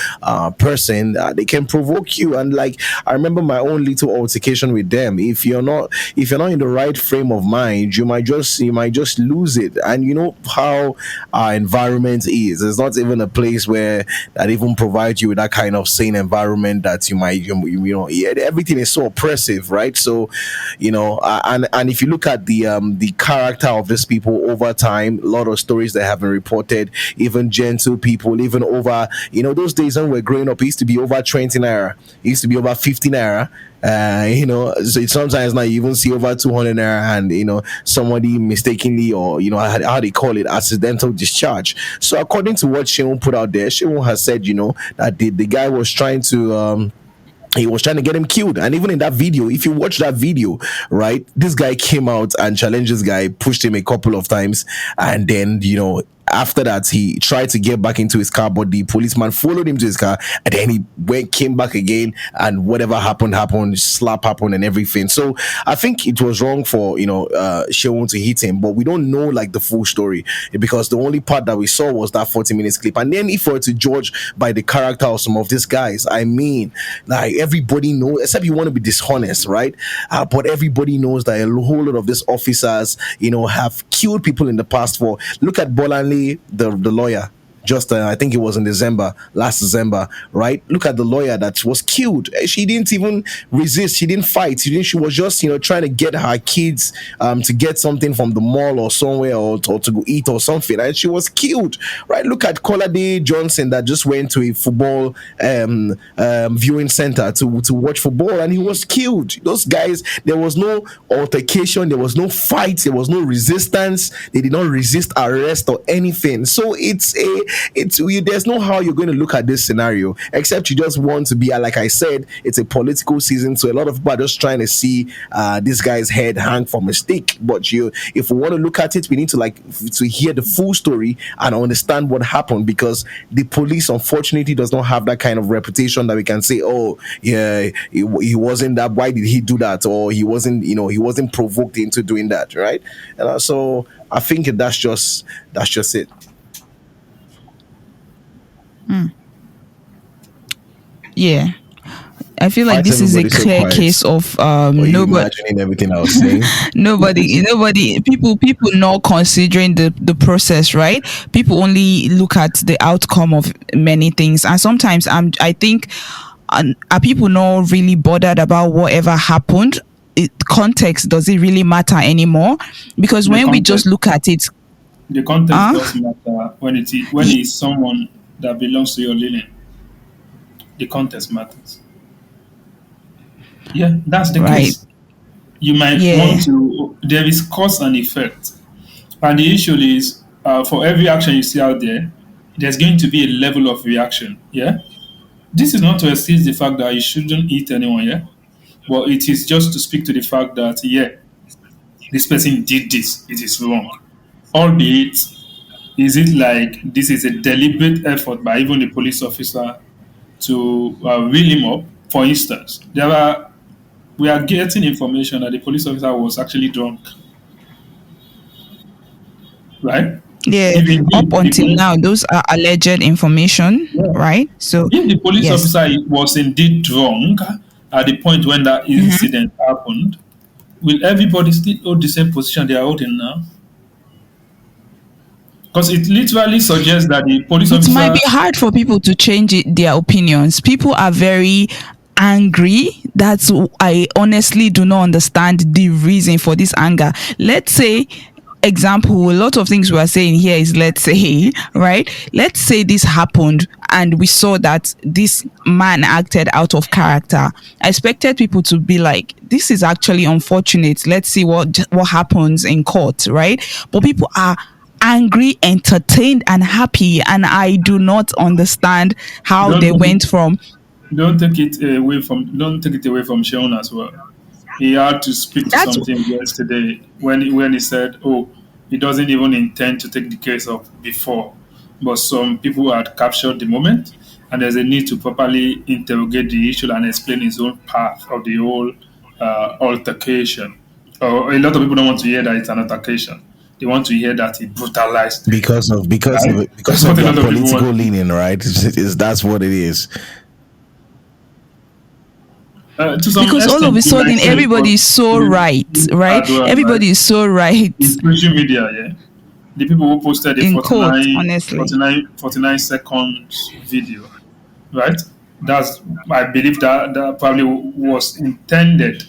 person, they can provoke you. And like, I remember my own little altercation with them. If you're not in the right frame of mind, you might just lose it. And you know how our environment is. It's not even a place where that even provides you with that kind of sane environment that yeah, everything is so oppressive, right? So, and if you look at the character of these people over time, a lot of stories that have been reported, even gentle people, even over, those days when we're growing up, it used to be over 20 naira, it used to be over 50 naira. So sometimes now you even see over 200 naira, and somebody mistakenly, or how they call it, accidental discharge. So according to what Seun put out there, Seun has said, that the guy was trying to he was trying to get him killed. And even in that video, if you watch that video, right, this guy came out and challenged this guy, pushed him a couple of times, and then after that, he tried to get back into his car, but the policeman followed him to his car, and then he came back again, and whatever happened, slap happened, and everything. So I think it was wrong for Seun to hit him, but we don't know like the full story, because the only part that we saw was that 40 minutes clip. And then if we were to judge by the character of some of these guys, I mean, like everybody knows, except you want to be dishonest, right? But everybody knows that a whole lot of these officers, have killed people in the past. For look at Bolanle, the lawyer, just I think it was in last December, right? Look at the lawyer that was killed. She didn't even resist. She didn't fight. She was just trying to get her kids to get something from the mall or somewhere, or to go eat or something, and she was killed, right? Look at Colade Johnson that just went to a football viewing center to watch football, and he was killed. Those guys, there was no altercation, there was no fight, there was no resistance. They did not resist arrest or anything. So there's no how you're going to look at this scenario, except you just want to be, like I said, it's a political season, so a lot of people are just trying to see this guy's head hang from a stick. But if we want to look at it, we need to hear the full story and understand what happened, because the police unfortunately does not have that kind of reputation that we can say, oh yeah, he wasn't that, why did he do that, or he wasn't provoked into doing that, right? And so I think that's just it. Yeah, I feel like this is a clear case of nobody imagining everything I was saying. nobody people not considering the process, right? People only look at the outcome of many things, and sometimes I think are people not really bothered about whatever happened? Context, does it really matter anymore? Because when we just look at it, the context does matter when it's someone that belongs to your lineage. The context matters. Yeah, that's the case. You might want to. There is cause and effect, and the issue is for every action you see out there, there's going to be a level of reaction. Yeah, this is not to excuse the fact that you shouldn't eat anyone. Yeah, but it is just to speak to the fact that this person did this. It is wrong, albeit. Is it like this is a deliberate effort by even the police officer to reel him up? For instance, we are getting information that the police officer was actually drunk, right? Yeah, up until now, those are alleged information, right? So if the police officer was indeed drunk at the point when that incident happened, will everybody still hold the same position they are holding now? Because it literally suggests that the police officer... It might be hard for people to change their opinions. People are very angry. That's I honestly do not understand the reason for this anger. Let's say, example, a lot of things we are saying here is let's say this happened and we saw that this man acted out of character. I expected people to be like, this is actually unfortunate. Let's see what happens in court, right? But people are angry, entertained, and happy, and I do not understand how they went from. Don't take it away from Seun as well. He had to speak to something yesterday when he said, "Oh, he doesn't even intend to take the case up before," but some people had captured the moment and there's a need to properly interrogate the issue and explain his own path of the whole altercation. Or a lot of people don't want to hear that it's an altercation. They want to hear that he brutalized them, because of right? because That's of what a their lot of people political want. leaning, right? That's what it is. To some Because all of extent, a you might sudden say it was everybody is so right, right? as well, right? Everybody is so right In social media, yeah. The people who posted a in quotes, honestly. 49 seconds video, right? That's, I believe that probably was intended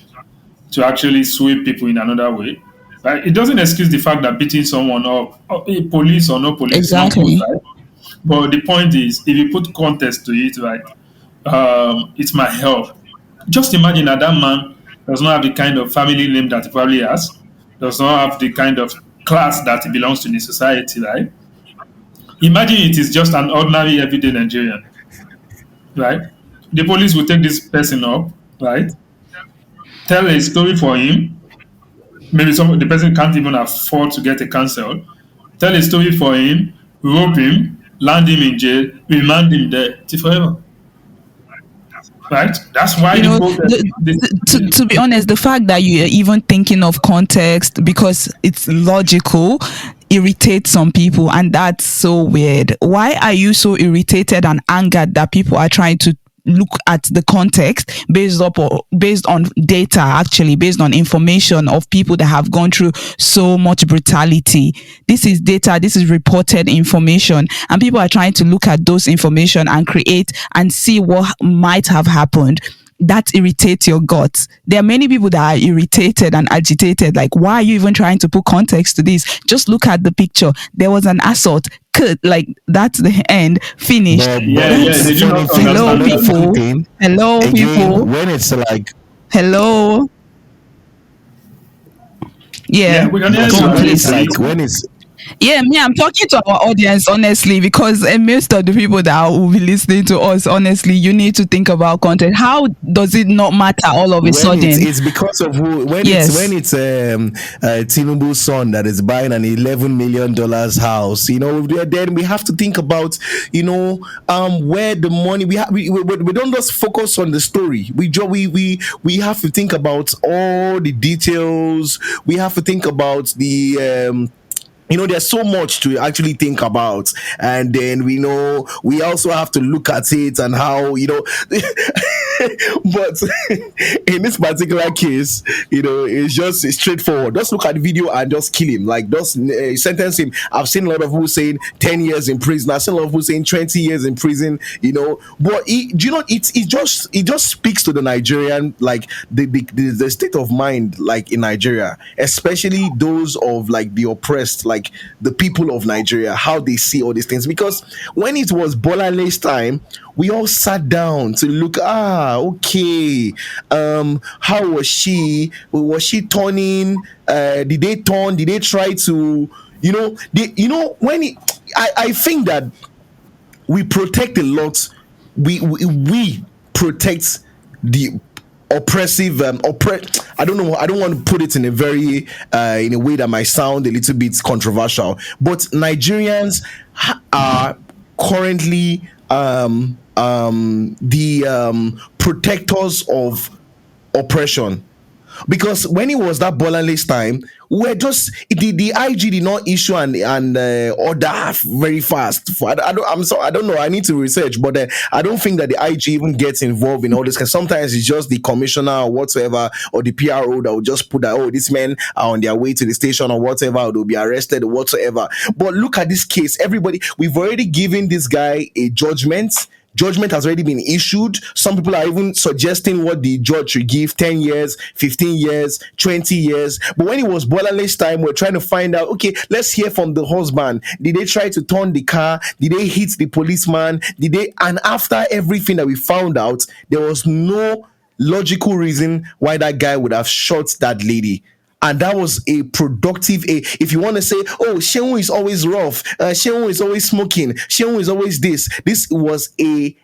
to actually sway people in another way. Right? It doesn't excuse the fact that beating someone up, police or no police, is not good, Exactly. right? But the point is, if you put context to it, right, it might help. Just imagine that man does not have the kind of family name that he probably has, does not have the kind of class that he belongs to in the society, right? Imagine it is just an ordinary everyday Nigerian, right? The police will take this person up, right? Tell a story for him. Maybe the person can't even afford to get a counsel. Tell a story for him, rope him, land him in jail, remand him there till forever. Right? That's why You the know, protest. to be honest, the fact that you're even thinking of context because it's logical irritates some people, and that's so weird. Why are you so irritated and angered that people are trying to look at the context based on data, actually based on information of people that have gone through so much brutality? This is data, this is reported information, and people are trying to look at those information and create and see what might have happened. That irritates your guts. There are many people that are irritated and agitated. Like, why are you even trying to put context to this? Just look at the picture. There was an assault. Like, that's the end. Finished. Yeah, they do not Hello, understand that. people. Hello, Again, people. when it's like, Hello. Yeah, Yeah. we can hear Go you. on, when please. it's like when it's Yeah, me, I'm talking to our audience, honestly, because most of the people that will be listening to us, honestly, you need to think about content. How does it not matter all of a when sudden? it's because of who, Yes. when it's Tinubu's son that is buying an $11 million house, then we have to think about where the money we don't just focus on the story. We have to think about all the details. We have to think about the there's so much to actually think about, and then we also have to look at it and how but in this particular case, it's straightforward. Just look at the video and just kill him, like just sentence him. I've seen a lot of people saying 10 years in prison. I've seen a lot of people saying 20 years in prison, but it just speaks to the Nigerian, like the state of mind, like in Nigeria, especially those of like the oppressed, like the people of Nigeria, how they see all these things. Because when it was Bolanle's time, we all sat down to look. Okay, how was she? Was she turning? Did they turn? Did they try to? I think that we protect a lot. We protect the oppressive I don't know, I don't want to put it in a very in a way that might sound a little bit controversial, but Nigerians are currently the protectors of oppression. Because when it was that Bolanle's time, we're just the IG did not issue and order very fast. I don't know. I need to research, but I don't think that the IG even gets involved in all this. Because sometimes it's just the commissioner or whatsoever, or the PRO that will just put that, oh, these men are on their way to the station or whatever, or they'll be arrested or whatsoever. But look at this case. We've already given this guy a judgment. Judgment has already been issued. Some people are even suggesting what the judge should give: 10 years, 15 years, 20 years. But when it was Bolanle's time, we're trying to find out, okay, let's hear from the husband. Did they try to turn the car? Did they hit the policeman? And after everything that we found out, there was no logical reason why that guy would have shot that lady. And that was a productive. If you want to say, oh, Seun is always rough, Seun is always smoking, Seun is always this. This was a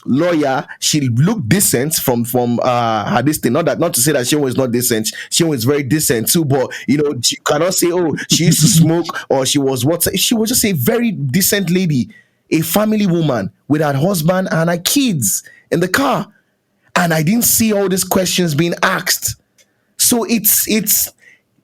lawyer. She looked decent from her this thing. Not to say that Seun is not decent. Seun is very decent too. But you cannot say, oh, she used to smoke or she was what. She was just a very decent lady, a family woman with her husband and her kids in the car. And I didn't see all these questions being asked. So it's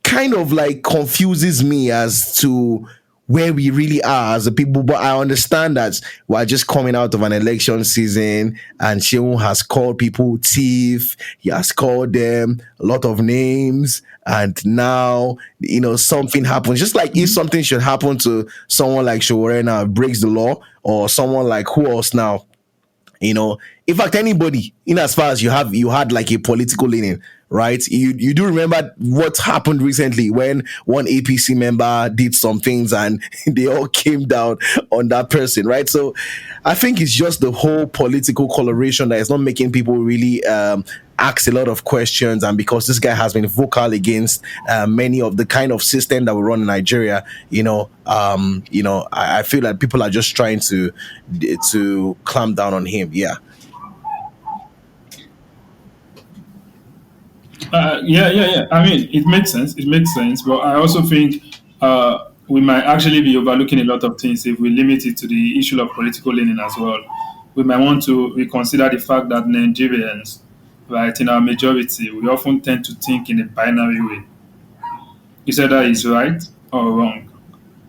kind of like confuses me as to where we really are as a people. But I understand that we're just coming out of an election season, and Seun has called people thief. He has called them a lot of names, and now something happens. Just like if something should happen to someone like Shawarena breaks the law, or someone like who else now? In fact, anybody, in as far as you had like a political leaning, right? You do remember what happened recently when one APC member did some things and they all came down on that person, right? So I think it's just the whole political coloration that is not making people really ask a lot of questions. And because this guy has been vocal against many of the kind of system that we run in Nigeria, I feel like people are just trying to clamp down on him. Yeah. Yeah. I mean, it makes sense. It makes sense. But I also think we might actually be overlooking a lot of things if we limit it to the issue of political leaning as well. We might want to reconsider the fact that Nigerians, right, in our majority, we often tend to think in a binary way. Is either is right or wrong.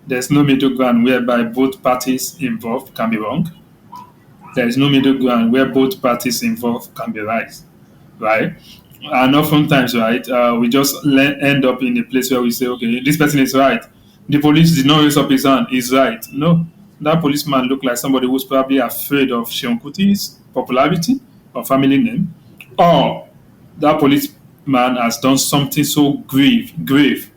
There's no middle ground whereby both parties involved can be wrong. There is no middle ground where both parties involved can be right. Right? And oftentimes, right, we just end up in a place where we say, okay, this person is right. The police did not raise up his hand. He's right. No, that policeman looked like somebody who's probably afraid of Seun Kuti's popularity or family name, or that policeman has done something so grave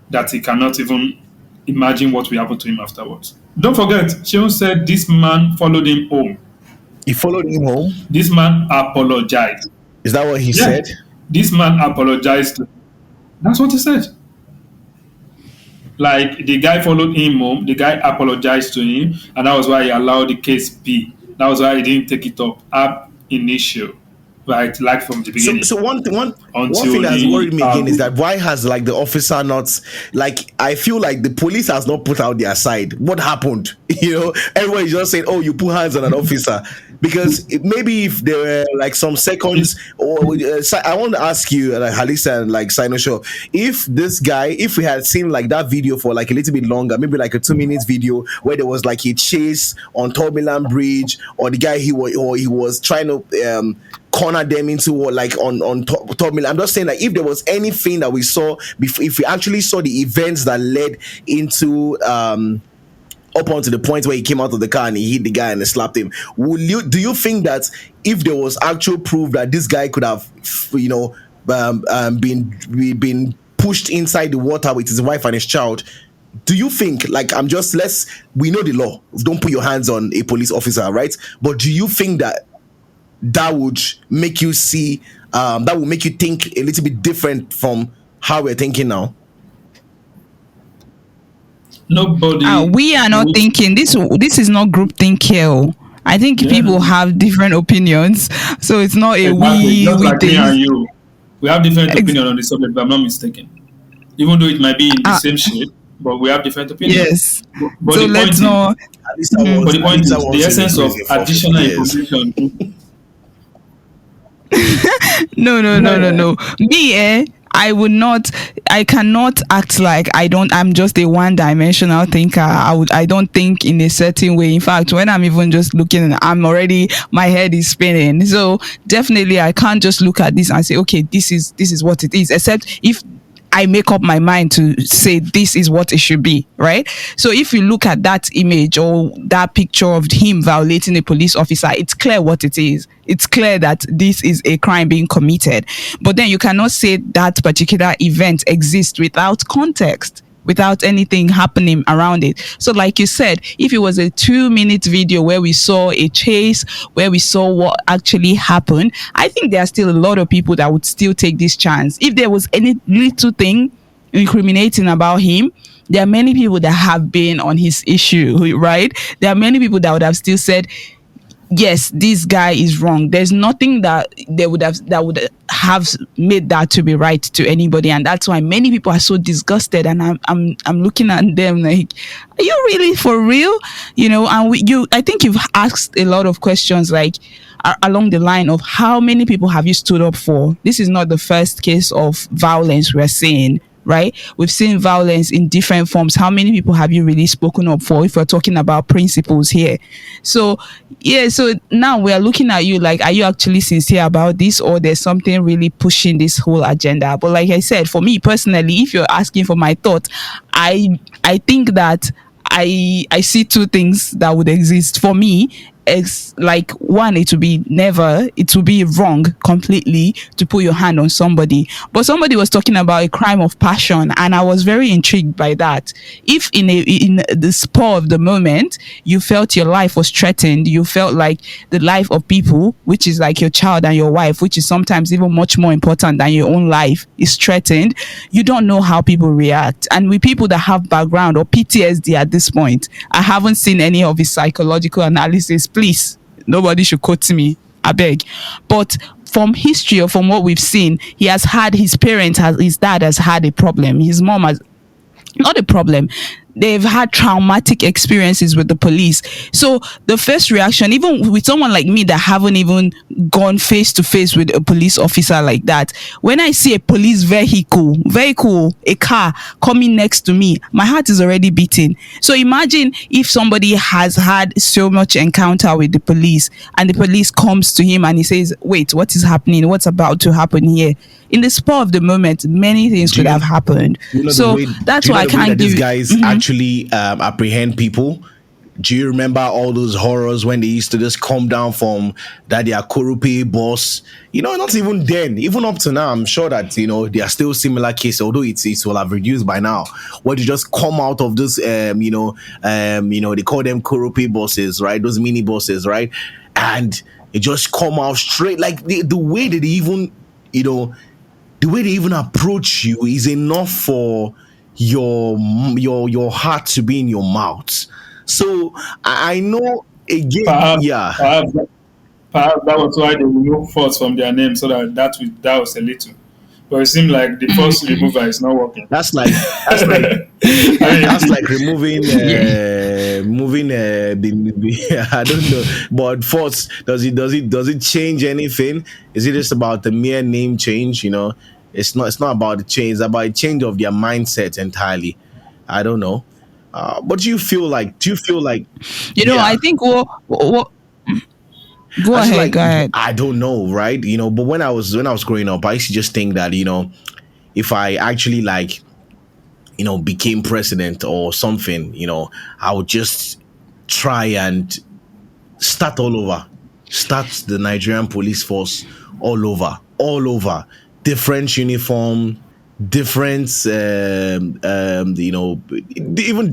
that he cannot even imagine what will happen to him afterwards. Don't forget, Seun said this man followed him home. He followed him home? This man apologized. Is that what he said? This man apologized. That's what he said. Like, the guy followed him home, the guy apologized to him, and that was why he allowed the case be. That was why he didn't take it up ab initio, right? Like from the beginning. So one thing that has worried me again is that why has like the officer not, like, I feel like the police has not put out their side. What happened? Everybody just said, "Oh, you put hands on an officer." Because maybe if there were like some seconds, or I want to ask you, like Halisa and like Sinosho, if we had seen like that video for like a little bit longer, maybe like a 2 minutes video where there was like a chase on Third Mainland Bridge, or the guy he was trying to corner them into like on Third Mainland. I'm just saying, like, if there was anything that we saw, if we actually saw the events that led into up onto the point where he came out of the car and he hit the guy and he slapped him, do you think that if there was actual proof that this guy could have been pushed inside the water with his wife and his child, do you think, like, we know the law, don't put your hands on a police officer, right? But do you think that would make you see, that would make you think a little bit different from how we're thinking now? Nobody. We are not thinking this. This is not group think here. I think people have different opinions, so it's not a we. Just like me and you, we have different opinions on the subject. But I'm not mistaken. Even though it might be in the same shape, but we have different opinions. Yes. But so let's not. But the point is, the essence of additional information. No. Me, I cannot act like I'm just a one-dimensional thinker. I don't think in a certain way. In fact, when I'm even just looking, my head is spinning. So definitely I can't just look at this and say, okay, this is what it is, except if I make up my mind to say this is what it should be, right? So if you look at that image or that picture of him violating a police officer, it's clear what it is. It's clear that this is a crime being committed. But then you cannot say that particular event exists without context, without anything happening around it. So like you said, if it was a 2-minute video where we saw a chase, where we saw what actually happened, I think there are still a lot of people that would still take this chance. If there was any little thing incriminating about him, there are many people that have been on his issue, right? There are many people that would have still said, yes, this guy is wrong. There's nothing that they would have made that to be right to anybody, and that's why many people are so disgusted. And I'm looking at them like, are you really for real? And I think you've asked a lot of questions like along the line of how many people have you stood up for. This is not the first case of violence we're seeing, right? We've seen violence in different forms. How many people have you really spoken up for if we're talking about principles here? So, yeah, so now we're looking at you like, are you actually sincere about this, or there's something really pushing this whole agenda? But like I said, for me personally, if you're asking for my thought, I think that I see two things that would exist for me. It's like, one, it would be wrong completely to put your hand on somebody. But somebody was talking about a crime of passion, and I was very intrigued by that. If in the spur of the moment you felt your life was threatened, you felt like the life of people, which is like your child and your wife, which is sometimes even much more important than your own life, is threatened, you don't know how people react. And with people that have background or PTSD at this point, I haven't seen any of his psychological analysis. Please, nobody should quote me, I beg. But from history or from what we've seen, his dad has had a problem. His mom has not a problem. They've had traumatic experiences with the police. So the first reaction, even with someone like me that haven't even gone face to face with a police officer like that, when I see a police vehicle, a car coming next to me, my heart is already beating. So imagine if somebody has had so much encounter with the police, and the police comes to him and he says, wait, what is happening? What's about to happen here? In the spur of the moment, many things could have happened. So that's why I can't give these guys actually apprehend people. Do you remember all those horrors when they used to just come down from that their Kurupi boss? Not even then, even up to now, I'm sure that there are still similar cases, although it will have reduced by now. Where they just come out of this, they call them Kurupi bosses, right? Those mini bosses, right? And they just come out straight, like the way that they even, the way they even approach you is enough for your heart to be in your mouth. So I know again, yeah. Perhaps that was why they removed force from their name, so that was a little. But it seemed like the force remover is not working. That's like that's like removing moving I don't know. But force, does it change anything? Is it just about the mere name change? It's not about the change. It's about a change of their mindset entirely. I don't know. But do you feel like I think what go ahead. I don't know, right? But when I was growing up, I used to just think that, if I actually became president or something, I would just try and start all over. Start the Nigerian police force all over. Different uniform, different even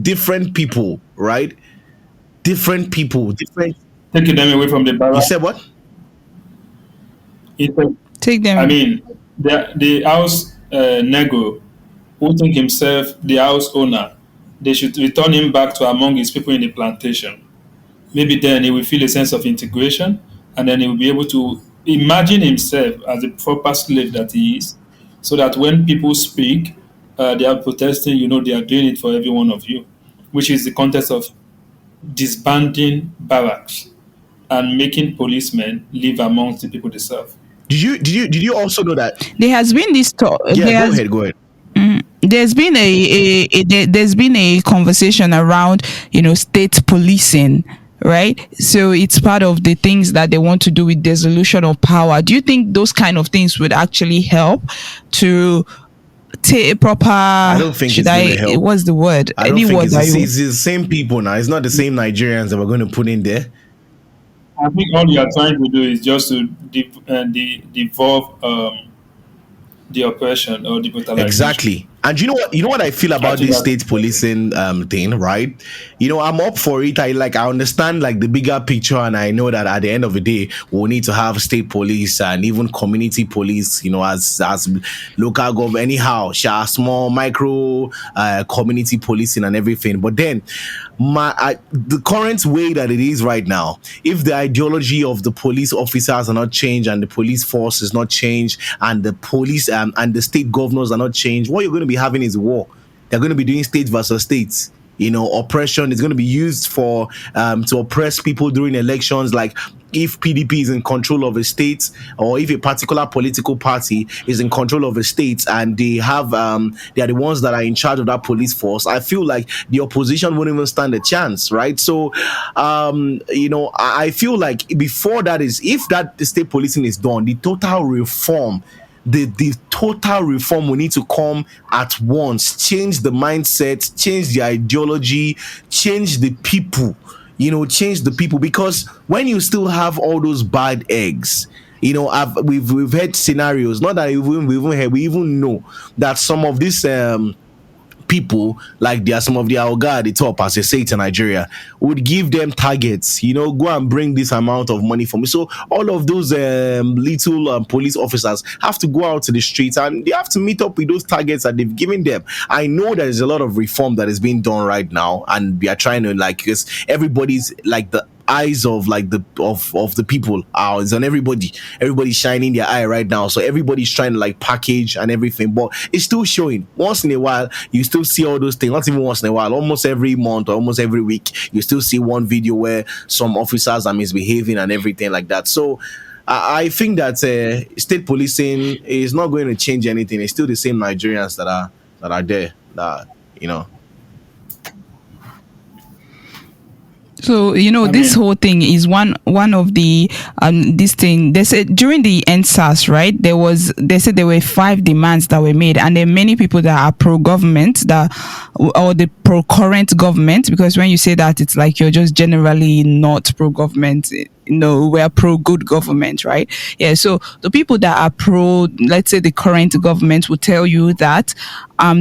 different people, right? Different people, different. Taking them away from the barrack. You said what? Take them. I mean, the house nego, who think himself the house owner, they should return him back to among his people in the plantation. Maybe then he will feel a sense of integration, and then he will be able to imagine himself as a proper slave that he is, so that when people speak, they are protesting, they are doing it for every one of you, which is the context of disbanding barracks and making policemen live amongst the people they serve. Did you also know that there has been this talk? Yeah, go ahead. There's been there's been a conversation around state policing, right? So it's part of the things that they want to do with dissolution of power. Do you think those kind of things would actually help to take a proper? I don't think it's going to help. What's the word? I don't think it's the same people now. It's not the same Nigerians that we're going to put in there. I think all you are trying to do is just to devolve the oppression or the brutalization. Exactly. And you know what I feel I about think this that's state policing thing, right? I'm up for it. I understand like the bigger picture, and I know that at the end of the day, we'll need to have state police and even community police, as local government, anyhow, small micro community policing and everything. But then the current way that it is right now, if the ideology of the police officers are not changed and the police force is not changed and the police and the state governors are not changed, what you're going to be having is war. They're going to be doing state versus states. Oppression is going to be used for to oppress people during elections. Like if PDP is in control of a state, or if a particular political party is in control of a state, and they are the ones that are in charge of that police force, I feel like the opposition wouldn't even stand a chance, right? So, I feel like before that is if that state policing is done, the total reform will need to come at once. Change the mindset, change the ideology, change the people. Change the people, because when you still have all those bad eggs, we've had scenarios. Not that we even know that some of these people, like there are some of the oga at the top, as they say it in Nigeria, would give them targets, go and bring this amount of money for me. So all of those little police officers have to go out to the streets and they have to meet up with those targets that they've given them. I know there's a lot of reform that is being done right now, and we are trying to, like, because everybody's like the eyes of like the people are is on everybody. Everybody's shining their eye right now, so everybody's trying to like package and everything, but it's still showing. Once in a while you still see all those things. Not even once in a while, almost every month or almost every week you still see one video where some officers are misbehaving and everything like that. So I think that state policing is not going to change anything. It's still the same Nigerians that are there, that you know So I this mean, whole thing is one of the this thing they said during the NSAS, right? They said there were 5 demands that were made, and there are many people that are pro government, that or the pro current government, because when you say that, it's like you're just generally not pro government. We're pro good government, right? Yeah. So the people that are pro, let's say the current government, will tell you that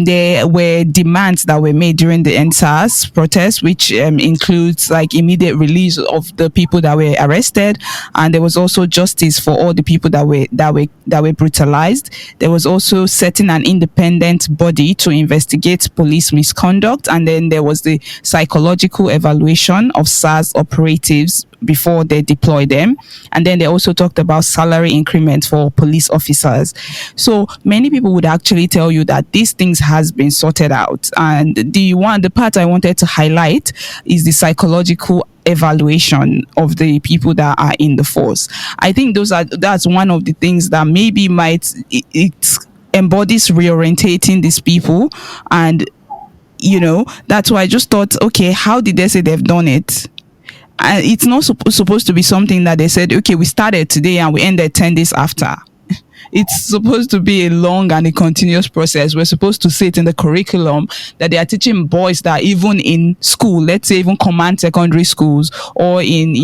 there were demands that were made during the NSAS protest, which includes like immediate release of the people that were arrested, and there was also justice for all the people that were brutalized. There was also setting an independent body to investigate police misconduct, and then there was the psychological evaluation of SARS operatives before they deploy them. And then they also talked about salary increment for police officers. So many people would actually tell you that these things has been sorted out. And the part I wanted to highlight is the psychological evaluation of the people that are in the force. I think that's one of the things that maybe it embodies reorientating these people. And that's why I just thought, okay, how did they say they've done it? It's not supposed to be something that they said, okay, we started today and we ended 10 days after. It's supposed to be a long and a continuous process. We're supposed to see it in the curriculum that they are teaching boys that even in school, let's say even command secondary schools, or in,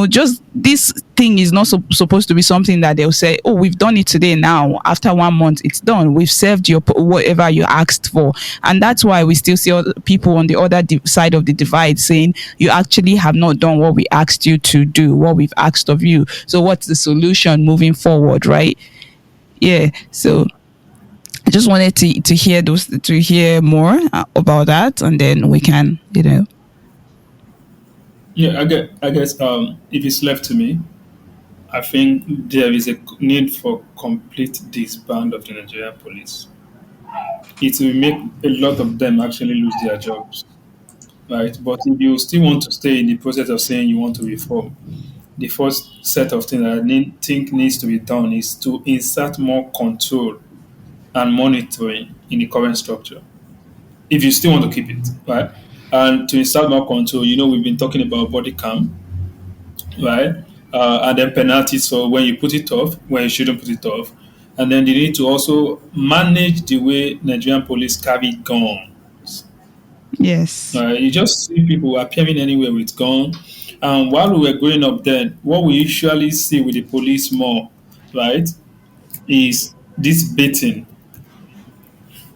just this thing is not supposed to be something that they'll say, oh, we've done it today. Now, after 1 month, it's done. We've served your whatever you asked for. And that's why we still see people on the other side of the divide saying, you actually have not done what we asked you to do, what we've asked of you. So what's the solution moving forward, right? Yeah. So I just wanted to hear more about that, and then we can, yeah, I guess if it's left to me, I think there is a need for complete disband of the Nigerian police. It will make a lot of them actually lose their jobs, right? But if you still want to stay in the process of saying you want to reform, the first set of things that I think needs to be done is to insert more control and monitoring in the current structure. If you still want to keep it, right? And to insert more control, we've been talking about body cam, right? And then penalties for when you put it off, when you shouldn't put it off. And then they need to also manage the way Nigerian police carry guns. yes. You just see people appearing anywhere with gun. And while we were growing up then, what we usually see with the police more, right, is this baiting.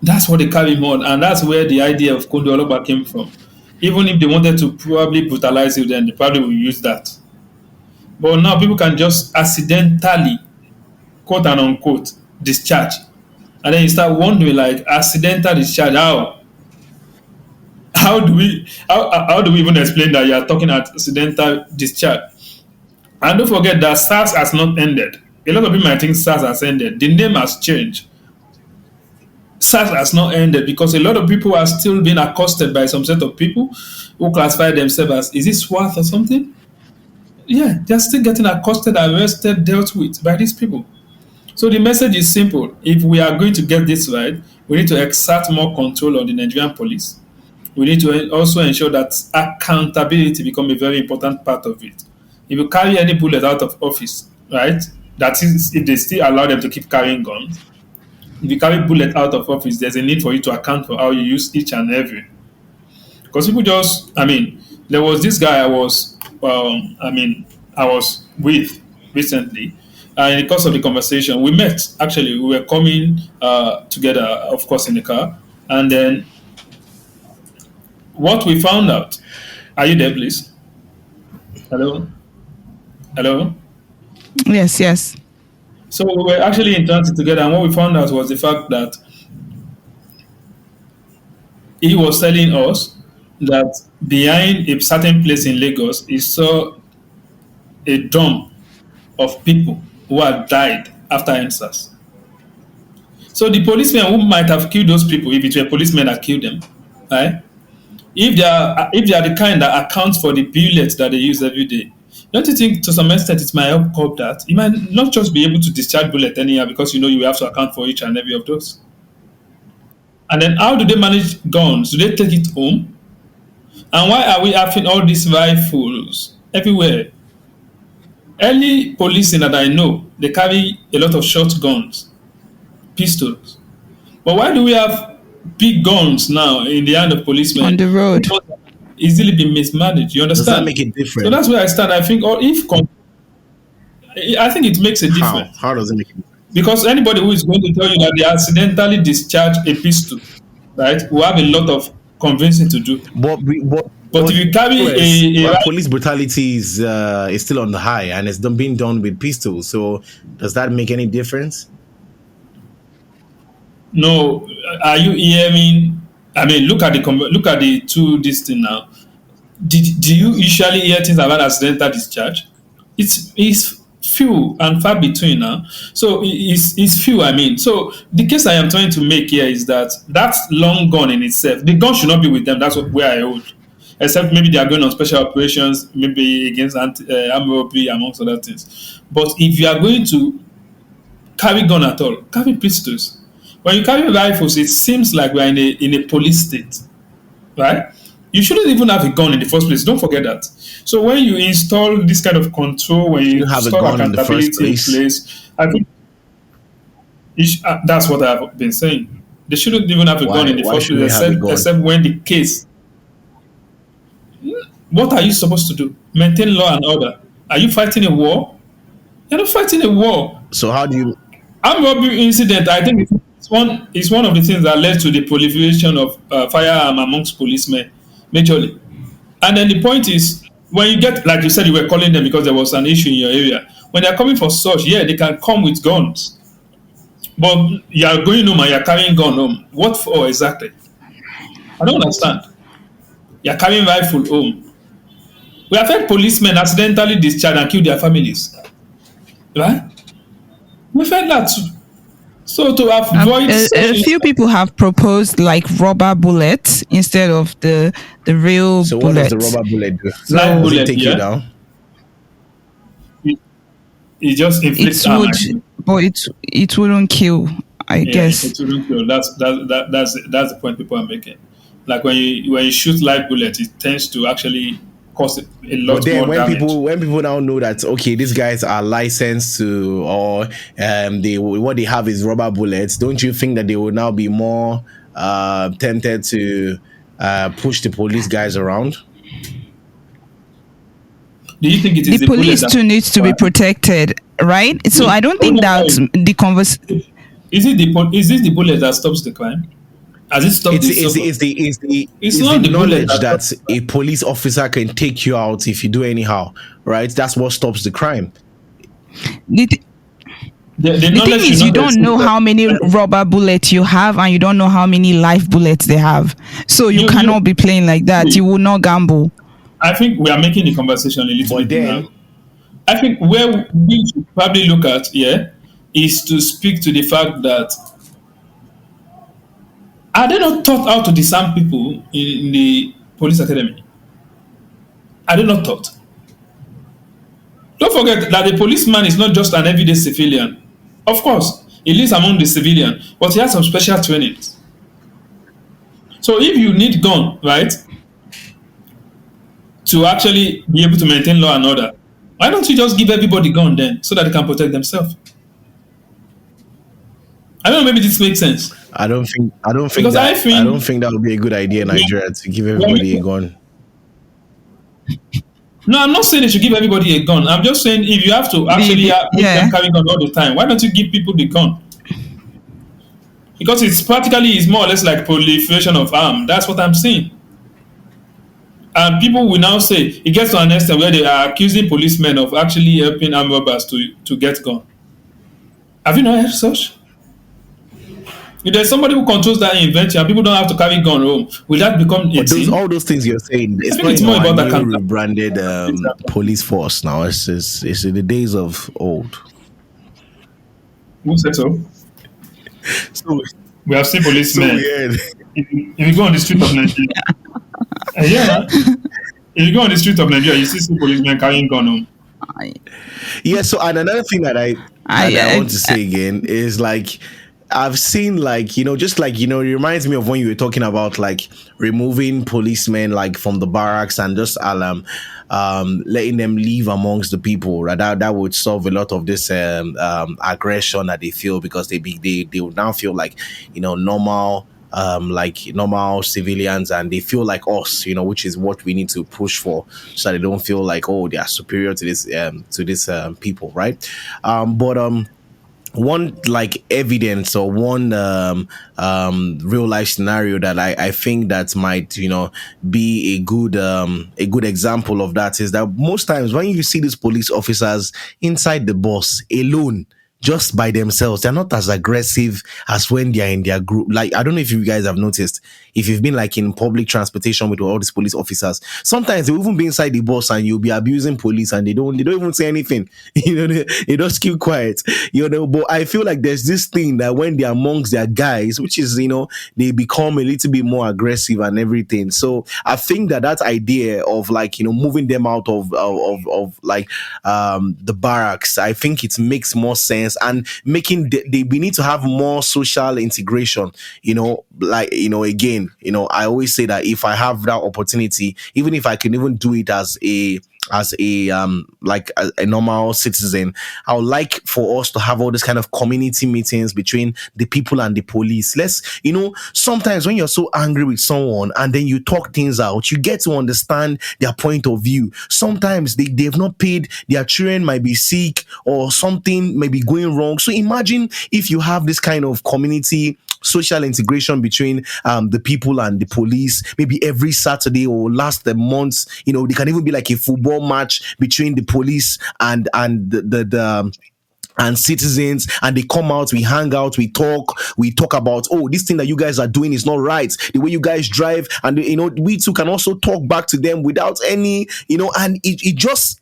That's what they carry more, and that's where the idea of Kondo Oloba came from. Even if they wanted to probably brutalize you, then they probably will use that. But now people can just accidentally, quote and unquote, discharge. And then you start wondering, like, accidental discharge, how do we even explain that you are talking accidental discharge? And don't forget that SARS has not ended. A lot of people might think SARS has ended. The name has changed. SARS has not ended because a lot of people are still being accosted by some set of people who classify themselves as, is it SWAT or something? Yeah, they're still getting accosted, arrested, dealt with by these people. So the message is simple. If we are going to get this right, we need to exert more control on the Nigerian police. We need to also ensure that accountability becomes a very important part of it. If you carry any bullet out of office, right, that is, if they still allow them to keep carrying guns, if you carry bullet out of office, there's a need for you to account for how you use each and every. Because people just, there was this guy I was with recently. In the course of the conversation, we met. Actually, we were coming together, of course, in the car. And then what we found out, are you there, please? Hello? Hello? Yes. So we were actually in transit together, and what we found out was the fact that he was telling us that behind a certain place in Lagos, he saw a dump of people who had died after NSAS. So the policemen who might have killed those people, if it were policemen that killed them, right? If they are the kind that accounts for the bullets that they use every day, don't you think to some extent it might help curb that? You might not just be able to discharge bullet anyhow because you have to account for each and every of those. And then how do they manage guns? Do they take it home? And why are we having all these rifles everywhere? Any policing that I know, they carry a lot of shotguns, pistols. But why do we have big guns now in the hand of policemen? On the road. Easily be mismanaged. You understand? Does that make it different? So that's where I stand. I think, I think it makes a difference. How does it make it different? Because anybody who is going to tell you that they accidentally discharge a pistol, right, will have a lot of convincing to do. But if you carry police brutality is still on the high and it's being done with pistols. So does that make any difference? No. Are you hearing? Look at the two this thing now. Do you usually hear things about accidental discharge? It's few and far between now. So it's few. So the case I am trying to make here is that that's long gone in itself. The gun should not be with them. That's where I hold. Except maybe they are going on special operations, maybe against armed robbery, amongst other things. But if you are going to carry gun at all, carry pistols. When you carry rifles, it seems like we're in a police state, right? You shouldn't even have a gun in the first place. Don't forget that. So when you install this kind of control, when you have install a gun in the first place, I think that's what I've been saying. They shouldn't even have a gun in the first place, except when the case. What are you supposed to do? Maintain law and order. Are you fighting a war? You're not fighting a war. So how do you? Armed robbery incident, I think it's one of the things that led to the proliferation of firearm amongst policemen, majorly. And then the point is, when you get, like you said, you were calling them because there was an issue in your area. When they're coming for such, yeah, they can come with guns. But you're going home and you're carrying gun home. What for exactly? I don't understand. You're carrying rifle home. We have had policemen accidentally discharge and kill their families. Right? We've had that too. So to avoid a few people have proposed like rubber bullets instead of the real So bullet. what does the rubber bullet do? Live Does bullet, it take you down? It just inflicts It would, but it wouldn't kill, I guess. It wouldn't kill. That's the point people are making. Like when you shoot live bullets, it tends to actually cause a lot But then more damage. when people now know that okay, these guys are licensed to, or what they have is rubber bullets, don't you think that they will now be more tempted to push the police guys around? Do you think it is The police too needs to be protected, right? So I don't think that the Is this the bullet that stops the crime? Has it stopped It's the it's suffer? it's the it's the It's it's the not the bullet knowledge that that stops a police officer can take you out if you do anyhow, right? That's what stops the crime. The, th- the the thing knowledge should is, you not don't exist know that how many rubber bullets you have, and you don't know how many live bullets they have. So you you cannot be playing like that. You will not gamble. I think we are making the conversation a little But bit narrow. then, I think where we should probably look at here is to speak to the fact that are they not taught how to disarm people in the police academy? Are they not taught? Don't forget that the policeman is not just an everyday civilian. Of course, he lives among the civilian, but he has some special trainings. So if you need gun, right, to actually be able to maintain law and order, why don't you just give everybody gun then so that they can protect themselves? I don't know, maybe this makes sense. Because I I don't think think that would be a good idea in when, Nigeria to give everybody a when gun. no, I'm not saying they should give everybody a gun. I'm just saying if you have to actually make Yeah. them carry gun all the time, why don't you give people the gun? Because it's practically is more or less like proliferation of arm. That's what I'm saying. And people will now say it gets to an extent where they are accusing policemen of actually helping armed robbers to get gun. Have you not heard such? If there's somebody who controls that invention and people don't have to carry gun home, will that become a But those thing? all those things you're saying, I it's think not it's in more our about new accountability. rebranded police force now. It's in the days of old. Who said so? So We have seen so policemen. weird. If you go on the street of Nigeria, yeah, if you go on the street of Nigeria, you see some policemen carrying gun home. I, Yeah, so and another thing that I want to I, say again is like I've seen like just like it reminds me of when you were talking about like removing policemen like from the barracks and just letting them live amongst the people, right? That would solve a lot of this aggression that they feel because they would now feel like normal like normal civilians and they feel like us, which is what we need to push for so they don't feel like, oh, they are superior to this people, right? But one like evidence or one real life scenario that I think that might be a good example of that is that most times when you see these police officers inside the bus alone just by themselves, they're not as aggressive as when they're in their group. Like, I don't know if you guys have noticed, if you've been like in public transportation with all these police officers, sometimes they'll even be inside the bus and you'll be abusing police and they don't even say anything. They just keep quiet. But I feel like there's this thing that when they're amongst their guys, which is, they become a little bit more aggressive and everything. So I think that idea of like, moving them out of like the barracks, I think it makes more sense and making we need to have more social integration, like, again, I always say that if I have that opportunity, even if I can even do it as a like a normal citizen, I would like for us to have all this kind of community meetings between the people and the police. Let's, sometimes when you're so angry with someone and then you talk things out, you get to understand their point of view. Sometimes they've not paid, their children might be sick or something may be going wrong. So imagine if you have this kind of community social integration between the people and the police, maybe every Saturday or last the months, they can even be like a football match between the police and the and citizens, and they come out, we hang out, we talk about, oh, this thing that you guys are doing is not right, the way you guys drive, and we too can also talk back to them without any, and it just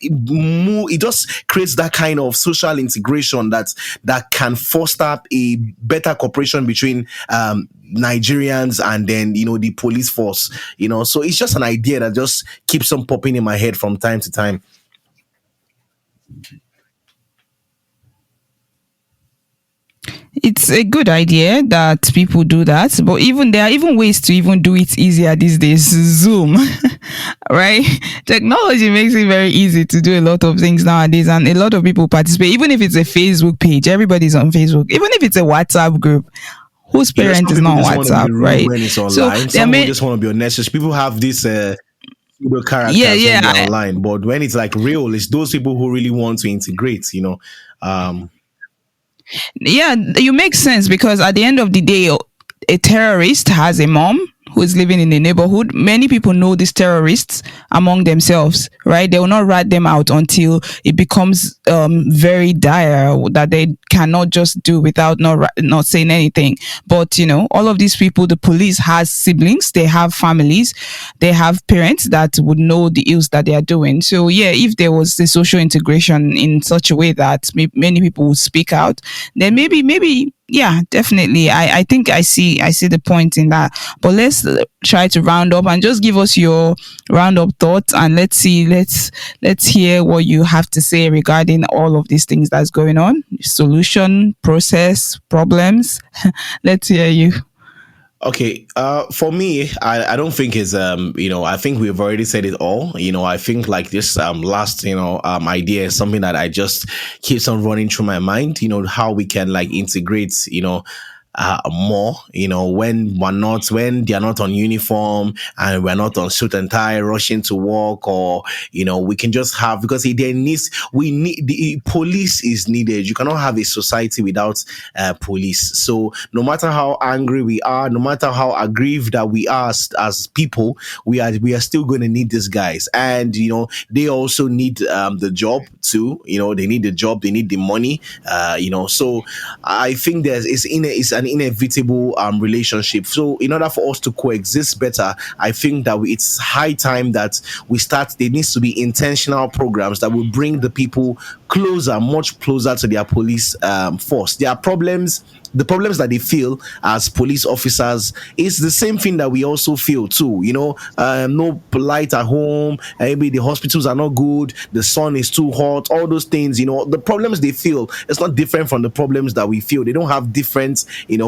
creates that kind of social integration that can foster a better cooperation between Nigerians and then the police force. So it's just an idea that just keeps on popping in my head from time to time. it's a good idea that people do that, but even there are even ways to even do it easier these days. Zoom, right? Technology makes it very easy to do a lot of things nowadays, and a lot of people participate. Even if it's a Facebook page, everybody's on Facebook. Even if it's a WhatsApp group, whose Yeah, parent some is people not on just want to be WhatsApp, rude right? when it's So online. there Some will may, just want to be unnecessary. People have these pseudo yeah, characters when yeah, they're online, but when it's like real, it's those people who really want to integrate. Um, yeah, you make sense because at the end of the day, a terrorist has a mom who is living in the neighborhood, many people know these terrorists among themselves, right? They will not rat them out until it becomes very dire that they cannot just do without not saying anything. But all of these people, the police has siblings, they have families, they have parents that would know the ills that they are doing. So yeah, if there was the social integration in such a way that many people would speak out, then maybe yeah, definitely. I think I see the point in that. But let's try to round up and just give us your round up thoughts, and let's hear what you have to say regarding all of these things that's going on. Solution, process, problems. Let's hear you. Okay, for me, I don't think it's I think we've already said it all. I think like this last idea is something that I just keeps on running through my mind. How we can like integrate more, when they're not on uniform and we're not on suit and tie rushing to work, or we can just have, because we need the police is needed. You cannot have a society without police. So no matter how angry we are, no matter how aggrieved that we are as people, we are still going to need these guys. And they also need the job too. They need the job, they need the money. So I think it's an inevitable relationship. So in order for us to coexist better, I think that it's high time that there needs to be intentional programs that will bring the people much closer to their police force. There are problems. The problems that they feel as police officers is the same thing that we also feel too. No light at home, maybe the hospitals are not good, the sun is too hot, all those things. The problems they feel, it's not different from the problems that we feel. They don't have different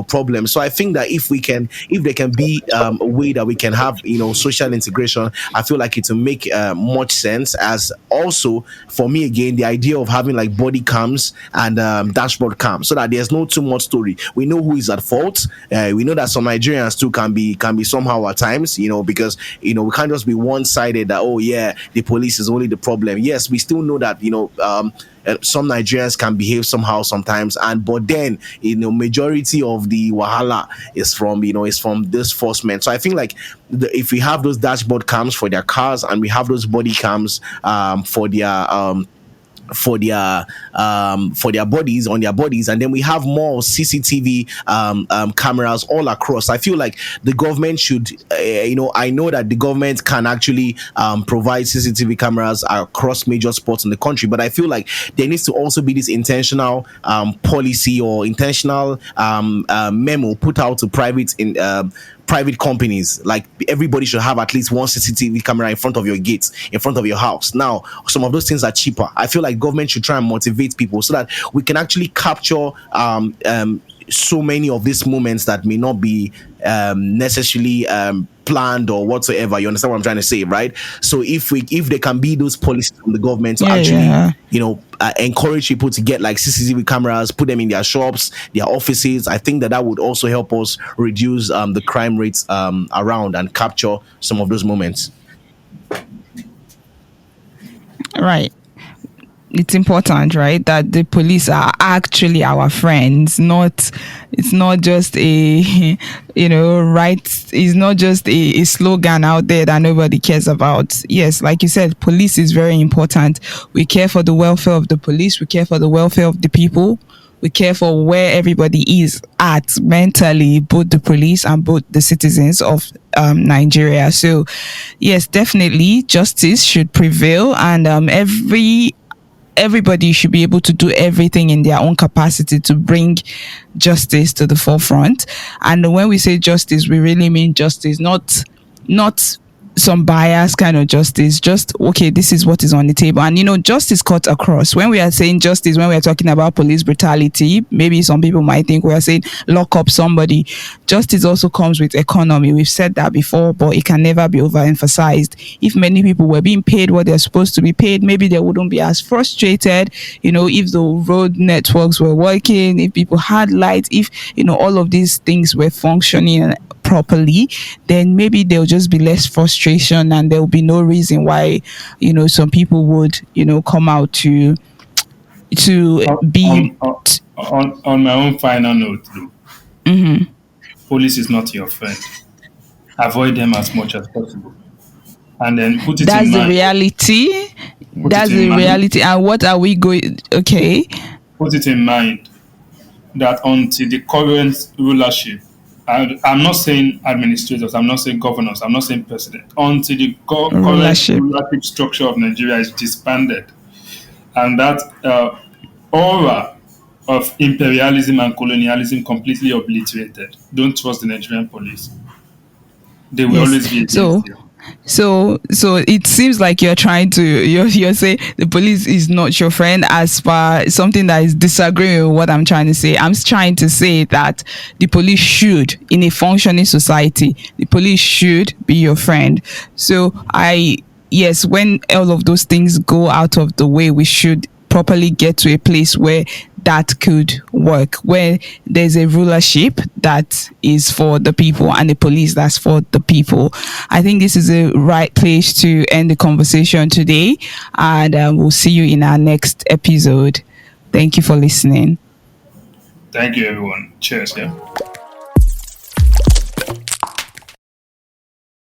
problems. So I think that if there can be a way that we can have social integration, I feel like it will make much sense. As also for me, again, the idea of having like body cams and dashboard cams, so that there's no too much story. We know who is at fault. We know that some Nigerians too can be somehow at times, because we can't just be one-sided that, oh yeah, the police is only the problem. Yes, we still know that some Nigerians can behave somehow sometimes, but then majority of the wahala is from this force men. So I think like if we have those dashboard cams for their cars, and we have those body cams for their bodies, on their bodies, and then we have more CCTV cameras all across. I feel like the government should I know that the government can actually provide CCTV cameras across major spots in the country, but I feel like there needs to also be this intentional policy or intentional memo put out to private companies. Like everybody should have at least one CCTV camera in front of your gates, in front of your house. Now, some of those things are cheaper. I feel like government should try and motivate people so that we can actually capture so many of these moments that may not be necessarily planned or whatsoever. You understand what I'm trying to say, right? So if there can be those policies from the government to encourage people to get like CCTV cameras, put them in their shops, their offices, I think that would also help us reduce the crime rates around and capture some of those moments. Right. It's important, right, that the police are actually our friends. It's not just a it's not just a slogan out there that nobody cares about. Yes, like you said, police is very important. We care for the welfare of the police, we care for the welfare of the people, we care for where everybody is at mentally, both the police and both the citizens of Nigeria. So yes, definitely justice should prevail, and everybody should be able to do everything in their own capacity to bring justice to the forefront. And when we say justice, we really mean justice, not some bias kind of justice. Just, okay, this is what is on the table. And justice cuts across. When we are saying justice, when we are talking about police brutality, maybe some people might think we are saying lock up somebody. Justice also comes with economy. We've said that before, but it can never be overemphasized. If many people were being paid what they're supposed to be paid, maybe they wouldn't be as frustrated. If the road networks were working, if people had lights, if all of these things were functioning properly, then maybe there'll just be less frustration, and there'll be no reason why some people would come out to be on my own final note though. Mm-hmm. police is not your friend. Avoid them as much as possible. And then put it That's in the mind. reality. Put That's it in the mind. reality. And what are we going? Okay. Put it in mind that until the current rulership, and I'm not saying administrators, I'm not saying governors, I'm not saying president, until the current Rulership. rulership structure of Nigeria is disbanded, and that aura of imperialism and colonialism completely obliterated, don't trust the Nigerian police. They will Yes. always be So against you. so it seems like you're trying to you're saying the police is not your friend as far something that is disagreeing with what I'm trying to say. I'm trying to say that the police should, in a functioning society, the police should be your friend. So yes, when all of those things go out of the way, we should properly get to a place where that could work, where there's a rulership that is for the people and the police that's for the people. I think this is a right place to end the conversation today, and we'll see you in our next episode. Thank you for listening. Thank you, everyone. Cheers. Yeah.